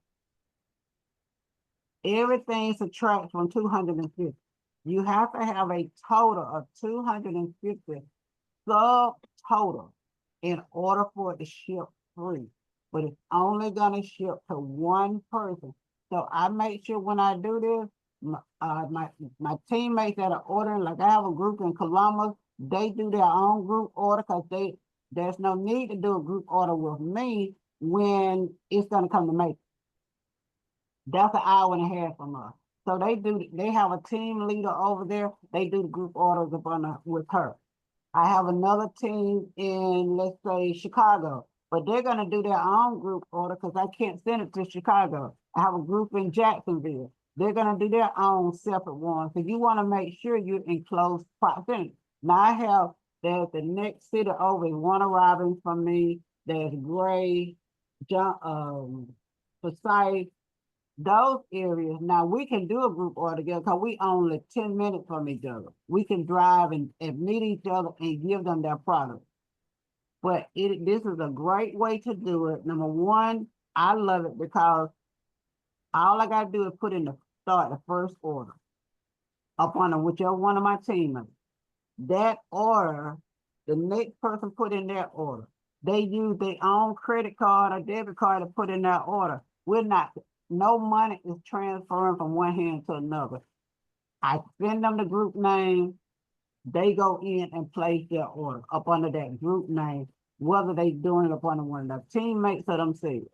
Everything subtracts from 250. You have to have a total of 250 subtotal in order for it to ship free. But it's only gonna ship to one person. So I make sure when I do this, my teammates that are ordering, like I have a group in Columbus, they do their own group order because there's no need to do a group order with me when it's gonna come to me. That's an hour and a half from us. So they have a team leader over there. They do the group orders with her. I have another team in, let's say, Chicago, but they're gonna do their own group order because I can't send it to Chicago. I have a group in Jacksonville. They're gonna do their own separate one. So you wanna make sure you're in close proximity. Now I have, there's the next city over, one arriving from me. There's Gray, Forsyth, those areas. Now we can do a group order together because we only 10 minutes from each other. We can drive and meet each other and give them their product. But this is a great way to do it. Number one, I love it because all I gotta do is put in the first order up on whichever one of my teammates. That order, the next person put in their order. They use their own credit card or debit card to put in their order. No money is transferring from one hand to another. I send them the group name. They go in and place their order up under that group name, whether they doing it up under one of their teammates or themselves.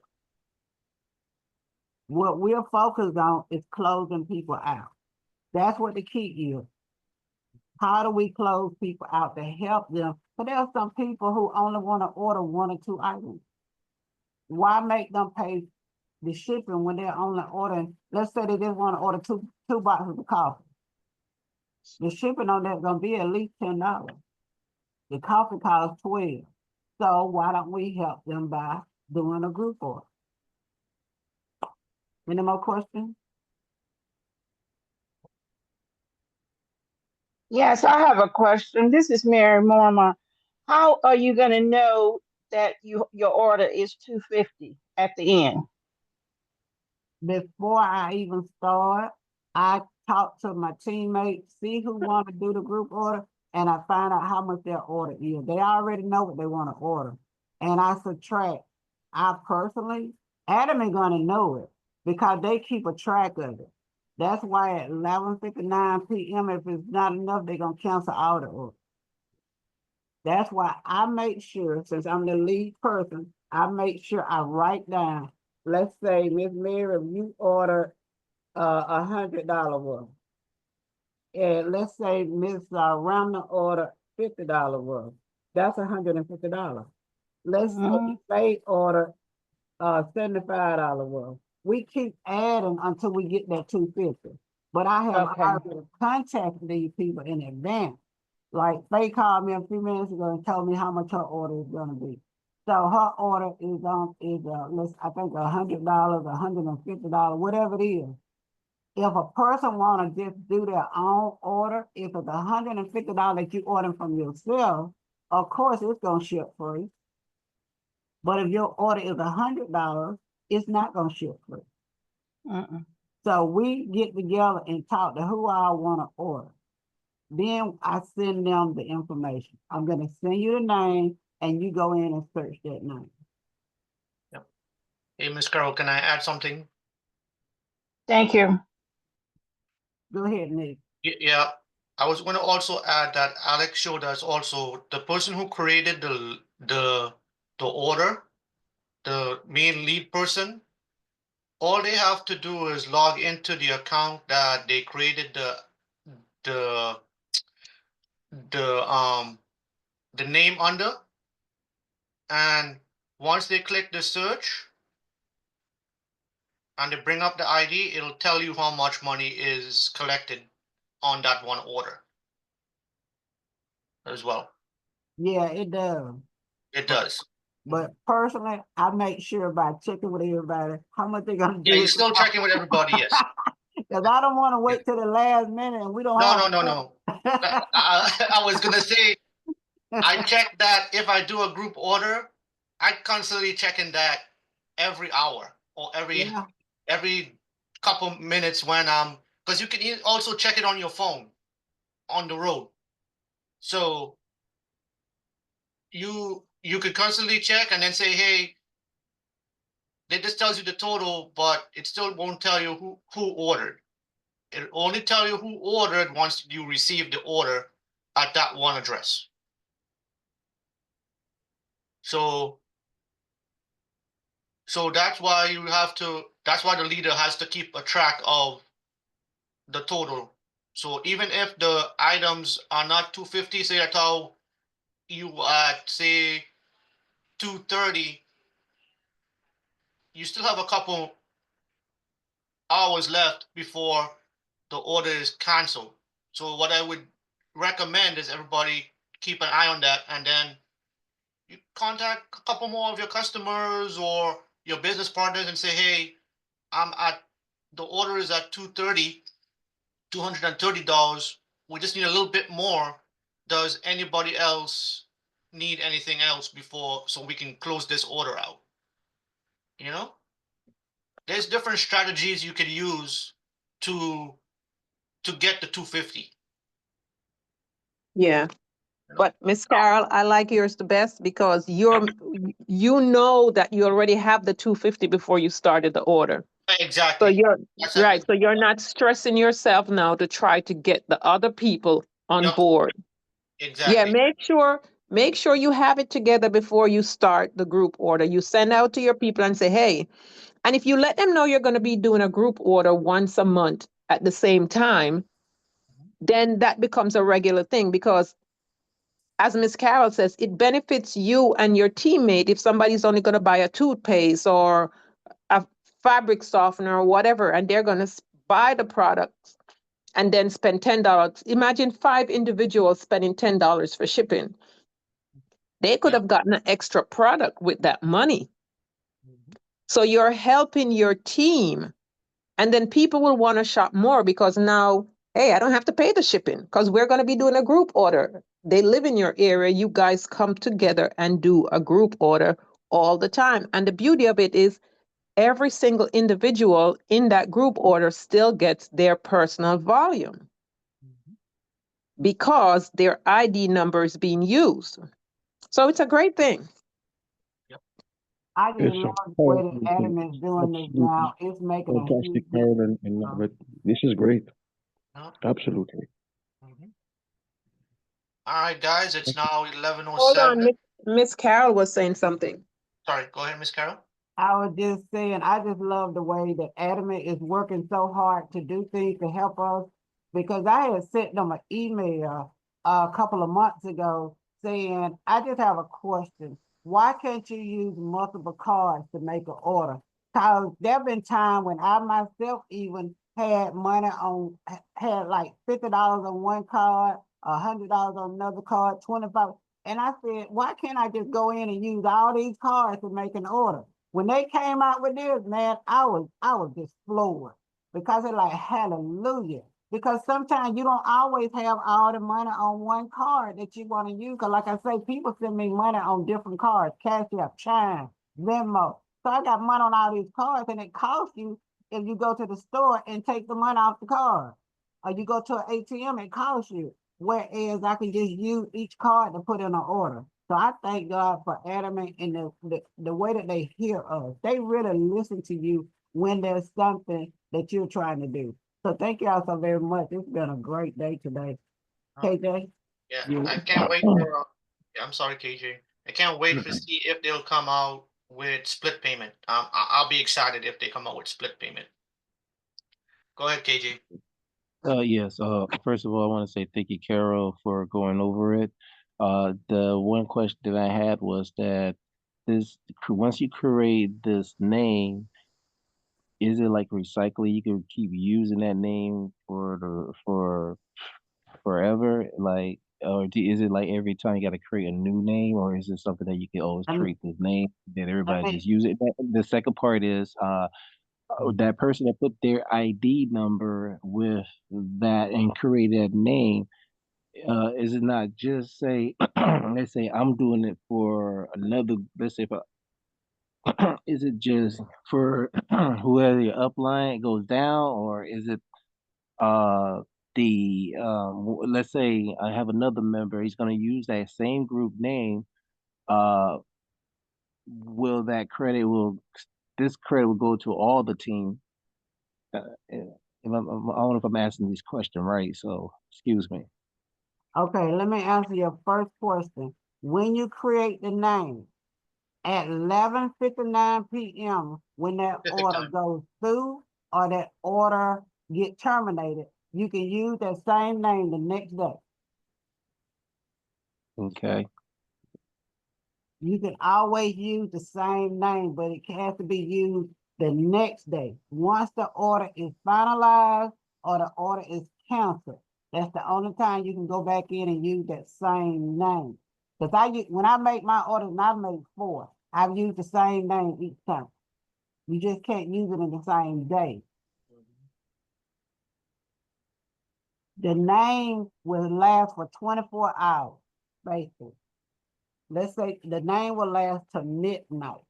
What we're focused on is closing people out. That's what the key is. How do we close people out to help them? But there are some people who only want to order one or two items. Why make them pay the shipping when they're only ordering? Let's say they just want to order two boxes of coffee. The shipping on that's gonna be at least $10. The coffee costs $12. So why don't we help them by doing a group order? Any more questions? Yes, I have a question. This is Mary Morma. How are you going to know that your order is 250 at the end? Before I even start, I talk to my teammates, see who want to do the group order, and I find out how much their order is. They already know what they want to order. And I subtract. I personally, Atomy gonna know it because they keep a track of it. That's why at 11:59 p.m., if it's not enough, they're gonna cancel all the orders. That's why I make sure, since I'm the lead person, I make sure I write down let's say, Miss Mary, if you order $100 worth, and let's say Miss Ramna order $50 worth, that's $150. Let's say they order $75 worth. We keep adding until we get that 250. But I have Okay. already contacted these people in advance. Like they called me a few minutes ago and told me how much her order is gonna be. So her order is I think $100, $150, whatever it is. If a person wanna just do their own order, if it's $150 that you order from yourself, of course it's gonna ship free. But if your order is $100, it's not gonna ship free. So we get together and talk to who I wanna order. Then I send them the information. I'm gonna send you the name and you go in and search that name. Hey, Miss Carol, can I add something? Thank you. Go ahead, Nick. Yeah, I was going to also add that Alex showed us also the person who created the order, the main lead person. All they have to do is log into the account that they created the the name under, and once they click the search and they bring up the ID, it'll tell you how much money is collected on that one order as well. Yeah, it does. It does. But personally, I make sure by checking with everybody how much they're gonna do. Yeah, you're still checking with everybody, yes. Because I don't want to wait till the last minute and we don't No, have. no. I was gonna say, I check that if I do a group order, I constantly checking that every hour or Yeah. every couple minutes when because you can also check it on your phone on the road. So you could constantly check and then say, hey, it just tells you the total, but it still won't tell you who ordered. It'll only tell you who ordered once you receive the order at that one address. So that's why that's why the leader has to keep a track of the total. So even if the items are not 250, say I tell you at say 230, you still have a couple hours left before the order is canceled. So what I would recommend is everybody keep an eye on that, and then you contact a couple more of your customers or your business partners and say, hey, the order is at $230. We just need a little bit more. Does anybody else need anything else before so we can close this order out? You know, there's different strategies you could use to get the 250. Yeah. But Miss Carol, I like yours the best because you know that you already have the 250 before you started the order. So Exactly. you're That's right. So you're not stressing yourself now to try to get the other people on Yep. board. Exactly. Yeah, make sure you have it together before you start the group order. You send out to your people and say, hey, and if you let them know you're going to be doing a group order once a month at the same time, then that becomes a regular thing because as Miss Carol says, it benefits you and your teammate if somebody's only going to buy a toothpaste or a fabric softener or whatever, and they're going to buy the products and then spend $10. Imagine 5 individuals spending $10 for shipping. They could have gotten an extra product with that money. So you're helping your team. And then people will want to shop more because now, hey, I don't have to pay the shipping because we're going to be doing a group order. They live in your area. You guys come together and do a group order all the time. And the beauty of it is every single individual in that group order still gets their personal volume because their ID number is being used. So it's a great thing. I just It's a love the way powerful that thing. Adam is doing this Absolutely now. It's making a huge fantastic, Carol, difference. and love it. This is great. Yeah. Absolutely. All right, guys, it's now Hold 11:07. on, Miss Carol was saying something. Sorry, go ahead, Miss Carol. I was just saying, I just love the way that Atomy is working so hard to do things to help us. Because I had sent them an email a couple of months ago saying, I just have a question. Why can't you use multiple cards to make an order? Cause there have been times when I myself even had money on, had like $50 on one card, $100 on another card, 25. And I said, why can't I just go in and use all these cards to make an order? When they came out with this, man, I was just floored because it's like hallelujah. Because sometimes you don't always have all the money on one card that you want to use. Because like I say, people send me money on different cards, Cash App, Chime, Venmo. So I got money on all these cards, and it costs you if you go to the store and take the money off the card. Or you go to an ATM, it costs you. Whereas I can just use each card to put in an order. So I thank God for Atomy and the way that they hear us. They really listen to you when there's something that you're trying to do. So thank y'all so very much. It's been a great day today. KJ? Yeah, You- I can't wait for, yeah, I'm sorry, KJ. I can't wait to see if they'll come out with split payment. I'll be excited if they come out with split payment. Go ahead, KJ. Yes. First of all, I want to say thank you, Carol, for going over it. The one question that I had was that once you create this name, is it like recycling? You can keep using that name for forever, like, or is it like every time you got to create a new name, or is it something that you can always Let me, create this name that let everybody me, just use it? The second part is that person that put their ID number with that and created that name, is it not just say, let's say I'm doing it for another, let's say, if is it just for whoever your upline goes down, or is it uh let's say I have another member, he's going to use that same group name, uh, will that credit will this credit will go to all the team? I don't know if I'm asking this question right, so excuse me. okay, let me answer your first question. When you create the name, at 11:59 p.m., when that Pacific order time. goes through or that order get terminated, you can use that same name the next day. Okay. You can always use the same name, but it has to be used the next day. Once the order is finalized or the order is canceled, that's the only time you can go back in and use that same name. Because when I make my orders, and I make 4, I've used the same name each time. You just can't use it in the same day. The name will last for 24 hours, basically. Let's say the name will last till midnight.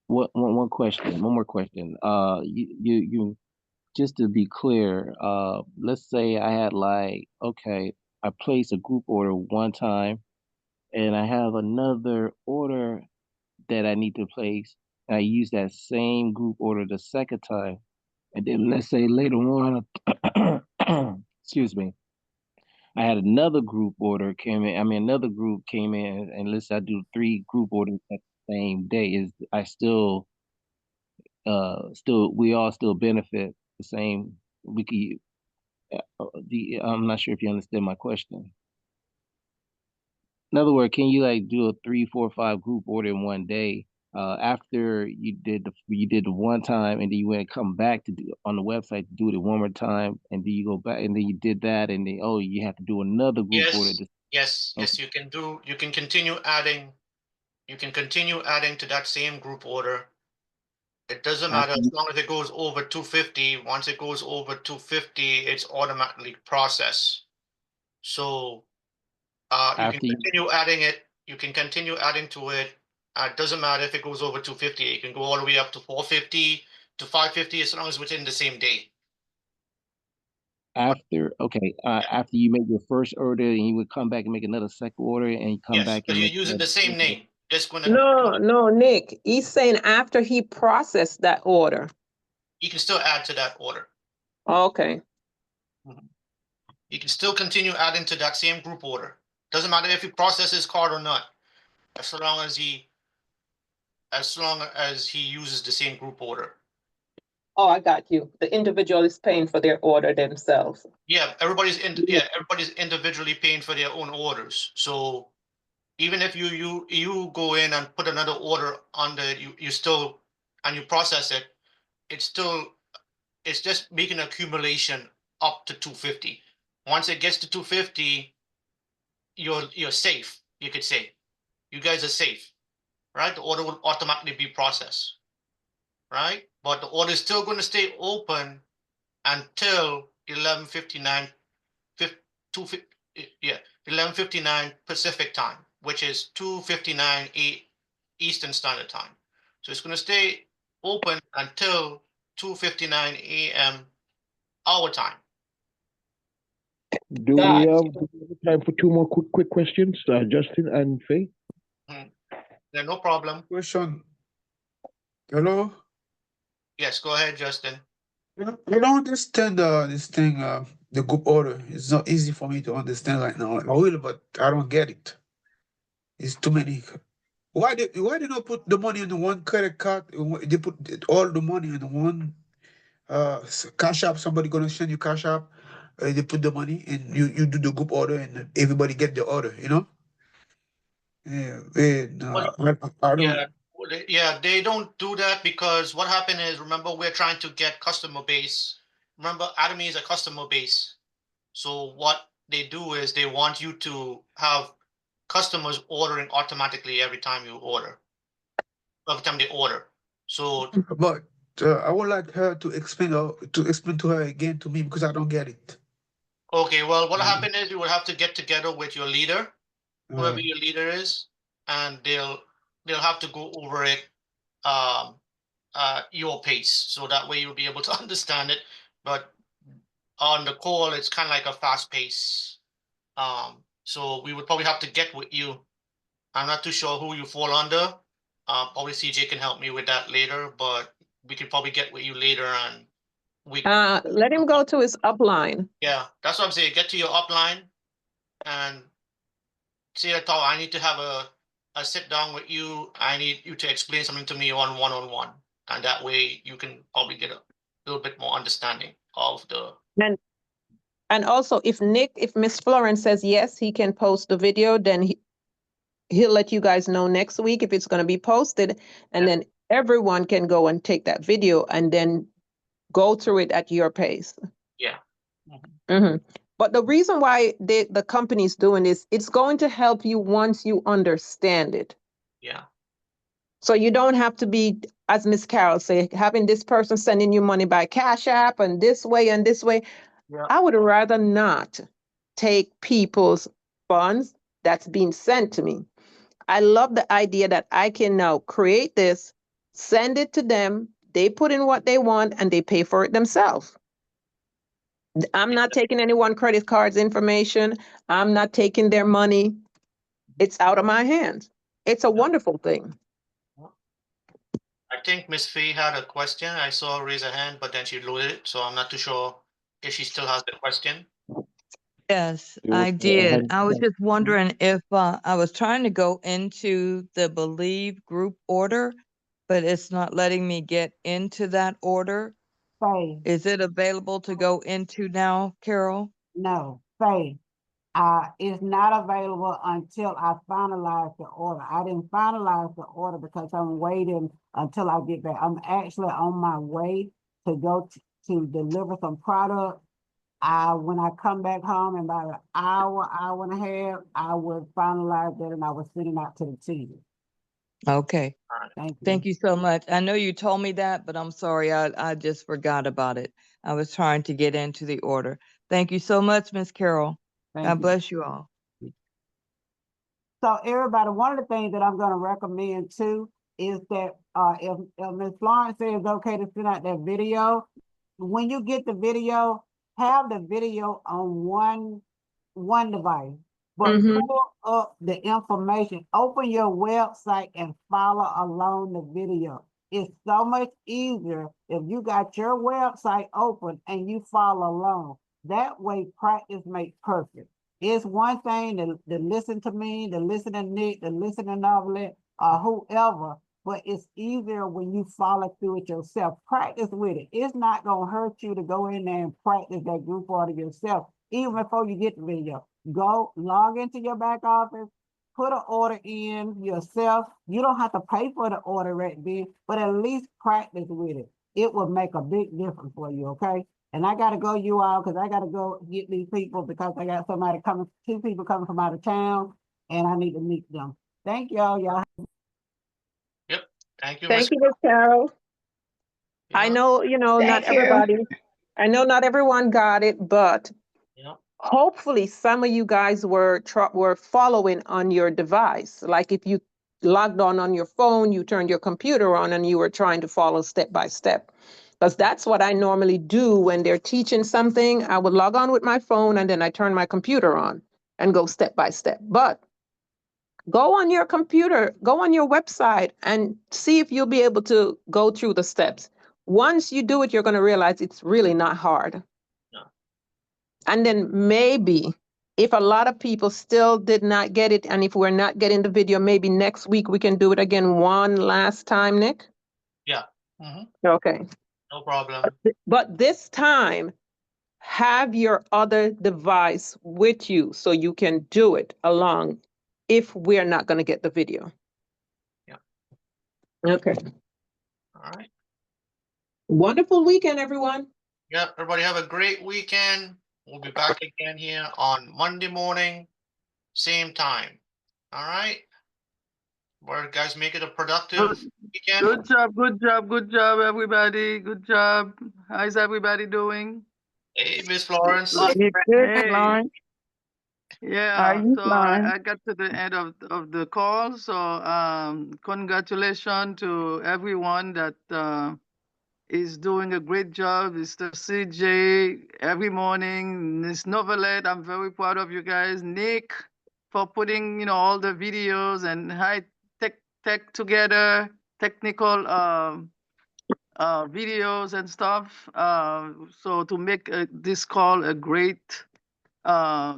One question, one more question. You just to be clear, let's say I had like, okay, I placed a group order one time and I have another order that I need to place. I use that same group order the second time. And then let's say later on, excuse me, I had another group order came in. I mean, another group came in, and let's say I do 3 group orders at the same day. Is I still we all still benefit the same. We could I'm not sure if you understand my question. In other words, can you like do a 3, 4, 5 group order in one day? After you did the one time, and then you went and come back to do on the website to do it one more time, and then you go back and then you did that, and then you have to do another group order. Yes, you can continue adding, to that same group order. It doesn't matter After as you, long as it goes over 250. Once it goes over 250, it's automatically processed. So you can after you continue adding it. You can continue adding to it. It doesn't matter if it goes over 250. It can go all the way up to 450 to 550 as long as within the same day. But after you make your first order, and you would come back and make another second order, and you come yes, back and because you're make using another the same third order. name. Just gonna No, Nick, he's saying after he processed that order. you can still add to that order. Okay. You can still continue adding to that same group order. Doesn't matter if he processes card or not, as long as he as long as he uses the same group order. Oh, I got you. The individual is paying for their order themselves. Yeah, everybody's individually paying for their own orders. So even if you go in and put another order on you still and you process it, it's just making an accumulation up to 250. Once it gets to 250, you're safe. You could say you guys are safe, right? The order will automatically be processed, right? But the order is still going to stay open until 11:59, 11:59 Pacific time, which is 2:59 Eastern Standard Time. So it's going to stay open until 2:59 a.m. our time. Do we have time for two more quick questions, Justin and Faye? Yeah, no problem. Question. Hello? Yes, go ahead, Justin. I don't understand this thing, the group order. It's not easy for me to understand right now. I will, but I don't get it. It's too many. Why they not put the money in the one credit card? They put all the money in one cash app. Somebody gonna send you cash app. They put the money and you do the group order and everybody get the order. You know. Yeah, and, I don't. Yeah, they don't do that because what happened is, remember, we're trying to get customer base. Remember, Atomy is a customer base. So what they do is they want you to have customers ordering automatically every time you order, every time they order. So, But I would like her to explain to her again to me because I don't get it. okay, well, what happened is you will have to get together with your leader, whoever Uh, your leader is, and they'll have to go over it um your pace, so that way you'll be able to understand it. But on the call, it's kind of like a fast pace. So we would probably have to get with you. I'm not too sure who you fall under. Probably CJ can help me with that later, but we can probably get with you later and we Let him go to his upline. yeah, that's what I'm saying. Get to your upline and say that I need to have a sit down with you. I need you to explain something to me on one, and that way you can probably get a little bit more understanding of the. And also, if Miss Florence says yes, he can post the video, then he'll let you guys know next week if it's going to be posted. And then everyone can go and take that video and then go through it at your pace. Yeah. But the reason why the company's doing this, it's going to help you once you understand it. Yeah. So you don't have to be, as Miss Carol say, having this person sending you money by Cash App and this way and this way. Yeah. I would rather not take people's funds that's being sent to me. I love the idea that I can now create this, send it to them, they put in what they want, and they pay for it themselves. I'm not taking anyone credit cards information. I'm not taking their money. It's out of my hands. It's a wonderful thing. I think Miss Fee had a question. I saw her raise a hand, but then she loaded it, so I'm not too sure if she still has the question. Yes, I did. I was just wondering if I was trying to go into the Believe group order, but it's not letting me get into that order. Faye, Is it available to go into now, Carol? no, Faye. It's not available until I finalize the order. I didn't finalize the order because I'm waiting until I get back. I'm actually on my way to go to deliver some product. When I come back home in about an hour and a half, I will finalize that and I will send it out to the team. Okay. Thank you. Thank you so much. I know you told me that, but I'm sorry, I just forgot about it. I was trying to get into the order. Thank you so much, Miss Carol. God bless you all. So everybody, one of the things that I'm gonna recommend too is that if Ms. Florence says it's okay to send out that video, when you get the video, have the video on one device, but pull up the information, open your website and follow along the video. It's so much easier if you got your website open and you follow along. That way practice makes perfect. It's one thing to listen to me, to listen to Nick, to listen to Novelet, or whoever, but it's easier when you follow through it yourself. Practice with it. It's not gonna hurt you to go in there and practice that group order yourself, even before you get the video. Go log into your back office, put an order in yourself. You don't have to pay for the order right then, but at least practice with it. It will make a big difference for you, okay? And I gotta go, you all, because I gotta go get these people because I got somebody coming, 2 people coming from out of town, and I need to meet them. Thank y'all. Y'all. Yep. Thank you, Thank Ms. you, Ms. Carol. I Yeah. know, not Thank you. everybody, I know not everyone got it, but Yeah. hopefully some of you guys were following on your device. Like if you logged on your phone, you turned your computer on and you were trying to follow step by step. Because that's what I normally do when they're teaching something. I would log on with my phone and then I turn my computer on and go step by step. But go on your computer, go on your website and see if you'll be able to go through the steps. Once you do it, you're going to realize it's really not hard. No. And then maybe if a lot of people still did not get it, and if we're not getting the video, maybe next week we can do it again one last time, Nick? Yeah. Mm-hmm. Okay. No problem. But this time, have your other device with you so you can do it along if we're not going to get the video. Yeah. Okay. All right. Wonderful weekend, everyone. Yeah. Everybody have a great weekend. We'll be back again here on Monday morning, same time. All right. Well, guys, make it a productive weekend. Good job, everybody. Good job. How's everybody doing? Hey, Miss Florence. Good, Hey, Lauren. How are yeah. you, So Lauren? I got to the end of the call. So congratulations to everyone that is doing a great job. Mr. CJ every morning. Miss Novelette, I'm very proud of you guys. Nick for putting all the videos and high tech together, technical videos and stuff. So to make this call a great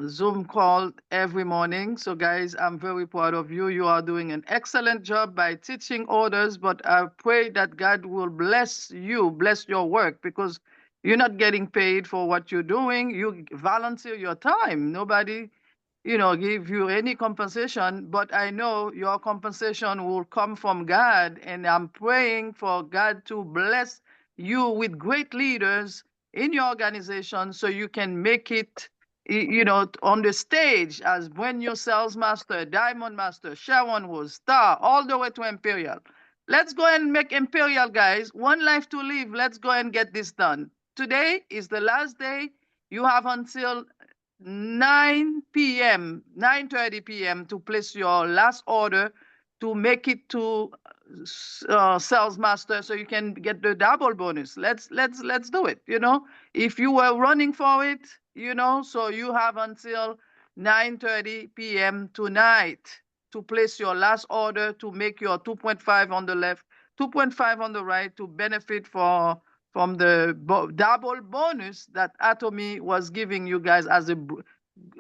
Zoom call every morning. So guys, I'm very proud of you. You are doing an excellent job by teaching others, but I pray that God will bless you, bless your work, because you're not getting paid for what you're doing. You volunteer your time. Nobody give you any compensation, but I know your compensation will come from God, and I'm praying for God to bless you with great leaders in your organization so you can make it, on the stage as brand new sales master, diamond master, Sharon was star, all the way to Imperial. Let's go and make Imperial, guys. One life to live. Let's go and get this done. Today is the last day. You have until 9 p.m., 9:30 p.m. to place your last order to make it to sales master so you can get the double bonus. Let's do it. If you were running for it, so you have until 9:30 p.m. tonight to place your last order to make your 2.5 on the left, 2.5 on the right to benefit from the double bonus that Atomy was giving you guys as a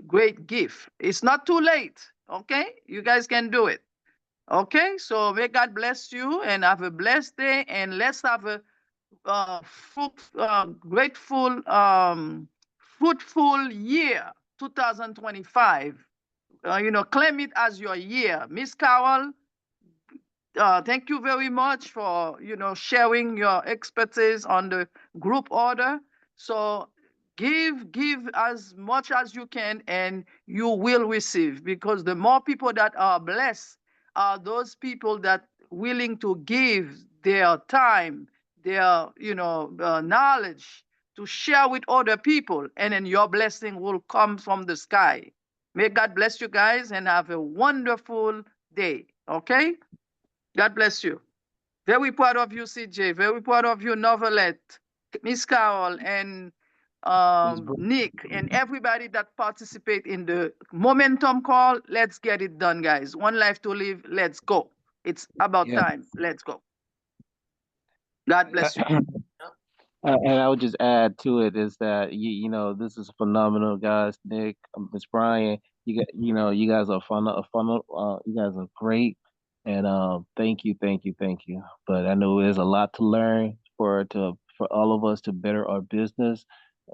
great gift. It's not too late, okay? You guys can do it, okay? So may God bless you and have a blessed day, and let's have a grateful, fruitful year, 2025. Claim it as your year. Miss Carol, thank you very much for sharing your expertise on the group order. So give as much as you can and you will receive, because the more people that are blessed are those people that willing to give their time, their knowledge to share with other people, and then your blessing will come from the sky. May God bless you guys and have a wonderful day. Okay, God bless you. Very proud of you, CJ. Very proud of you, Novelette, Miss Carol, and Nick, and everybody that participate in the momentum call. Let's get it done, guys. One life to live. Let's go. It's about time. Let's go. God bless you. And I would just add to it is that this is phenomenal, guys. Nick, Miss Brian, you guys are fun. You guys are great. And thank you. But I know there's a lot to learn for all of us to better our business.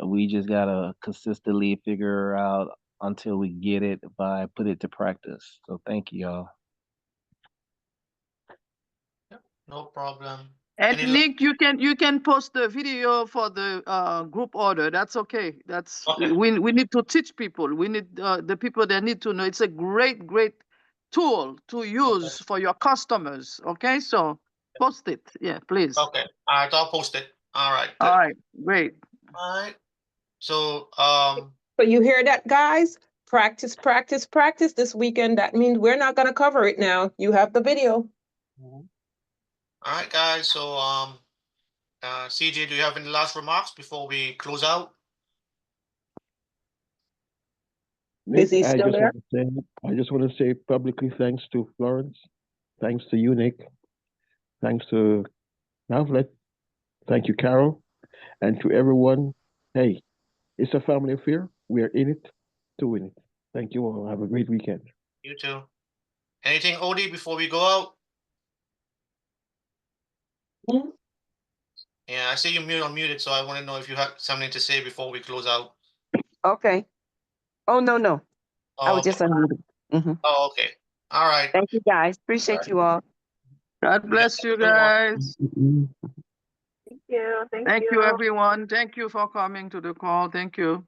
We just gotta consistently figure out until we get it by put it to practice. So thank you, y'all. No problem. And Any Nick, you can post the video for the group order. That's okay. That's Okay. we need to teach people. We need the people that need to know. It's a great tool to use for your customers. Okay, so post it. Yeah, please. Okay. All right, I'll post it. All right. Good. All right, great. All right. So So you hear that, guys? Practice, practice, practice this weekend. That means we're not gonna cover it now. You have the video. all right, guys. So CJ, do you have any last remarks before we close out? Nick, Is he still there? I just want to say publicly thanks to Florence, thanks to you, Nick, thanks to Navlet, thank you, Carol, and to everyone. Hey, it's a family affair. We are in it to win it. Thank you all. Have a great weekend. You too. Anything, Odie, before we go out? Yeah, I see you unmuted, so I want to know if you have something to say before we close out. Okay. Oh, no. I was okay. just unmuted. Oh, okay. All right. Thank you, guys. Appreciate you all. God bless you guys. Thank you. Thank you, everyone. Thank you for coming to the call. Thank you.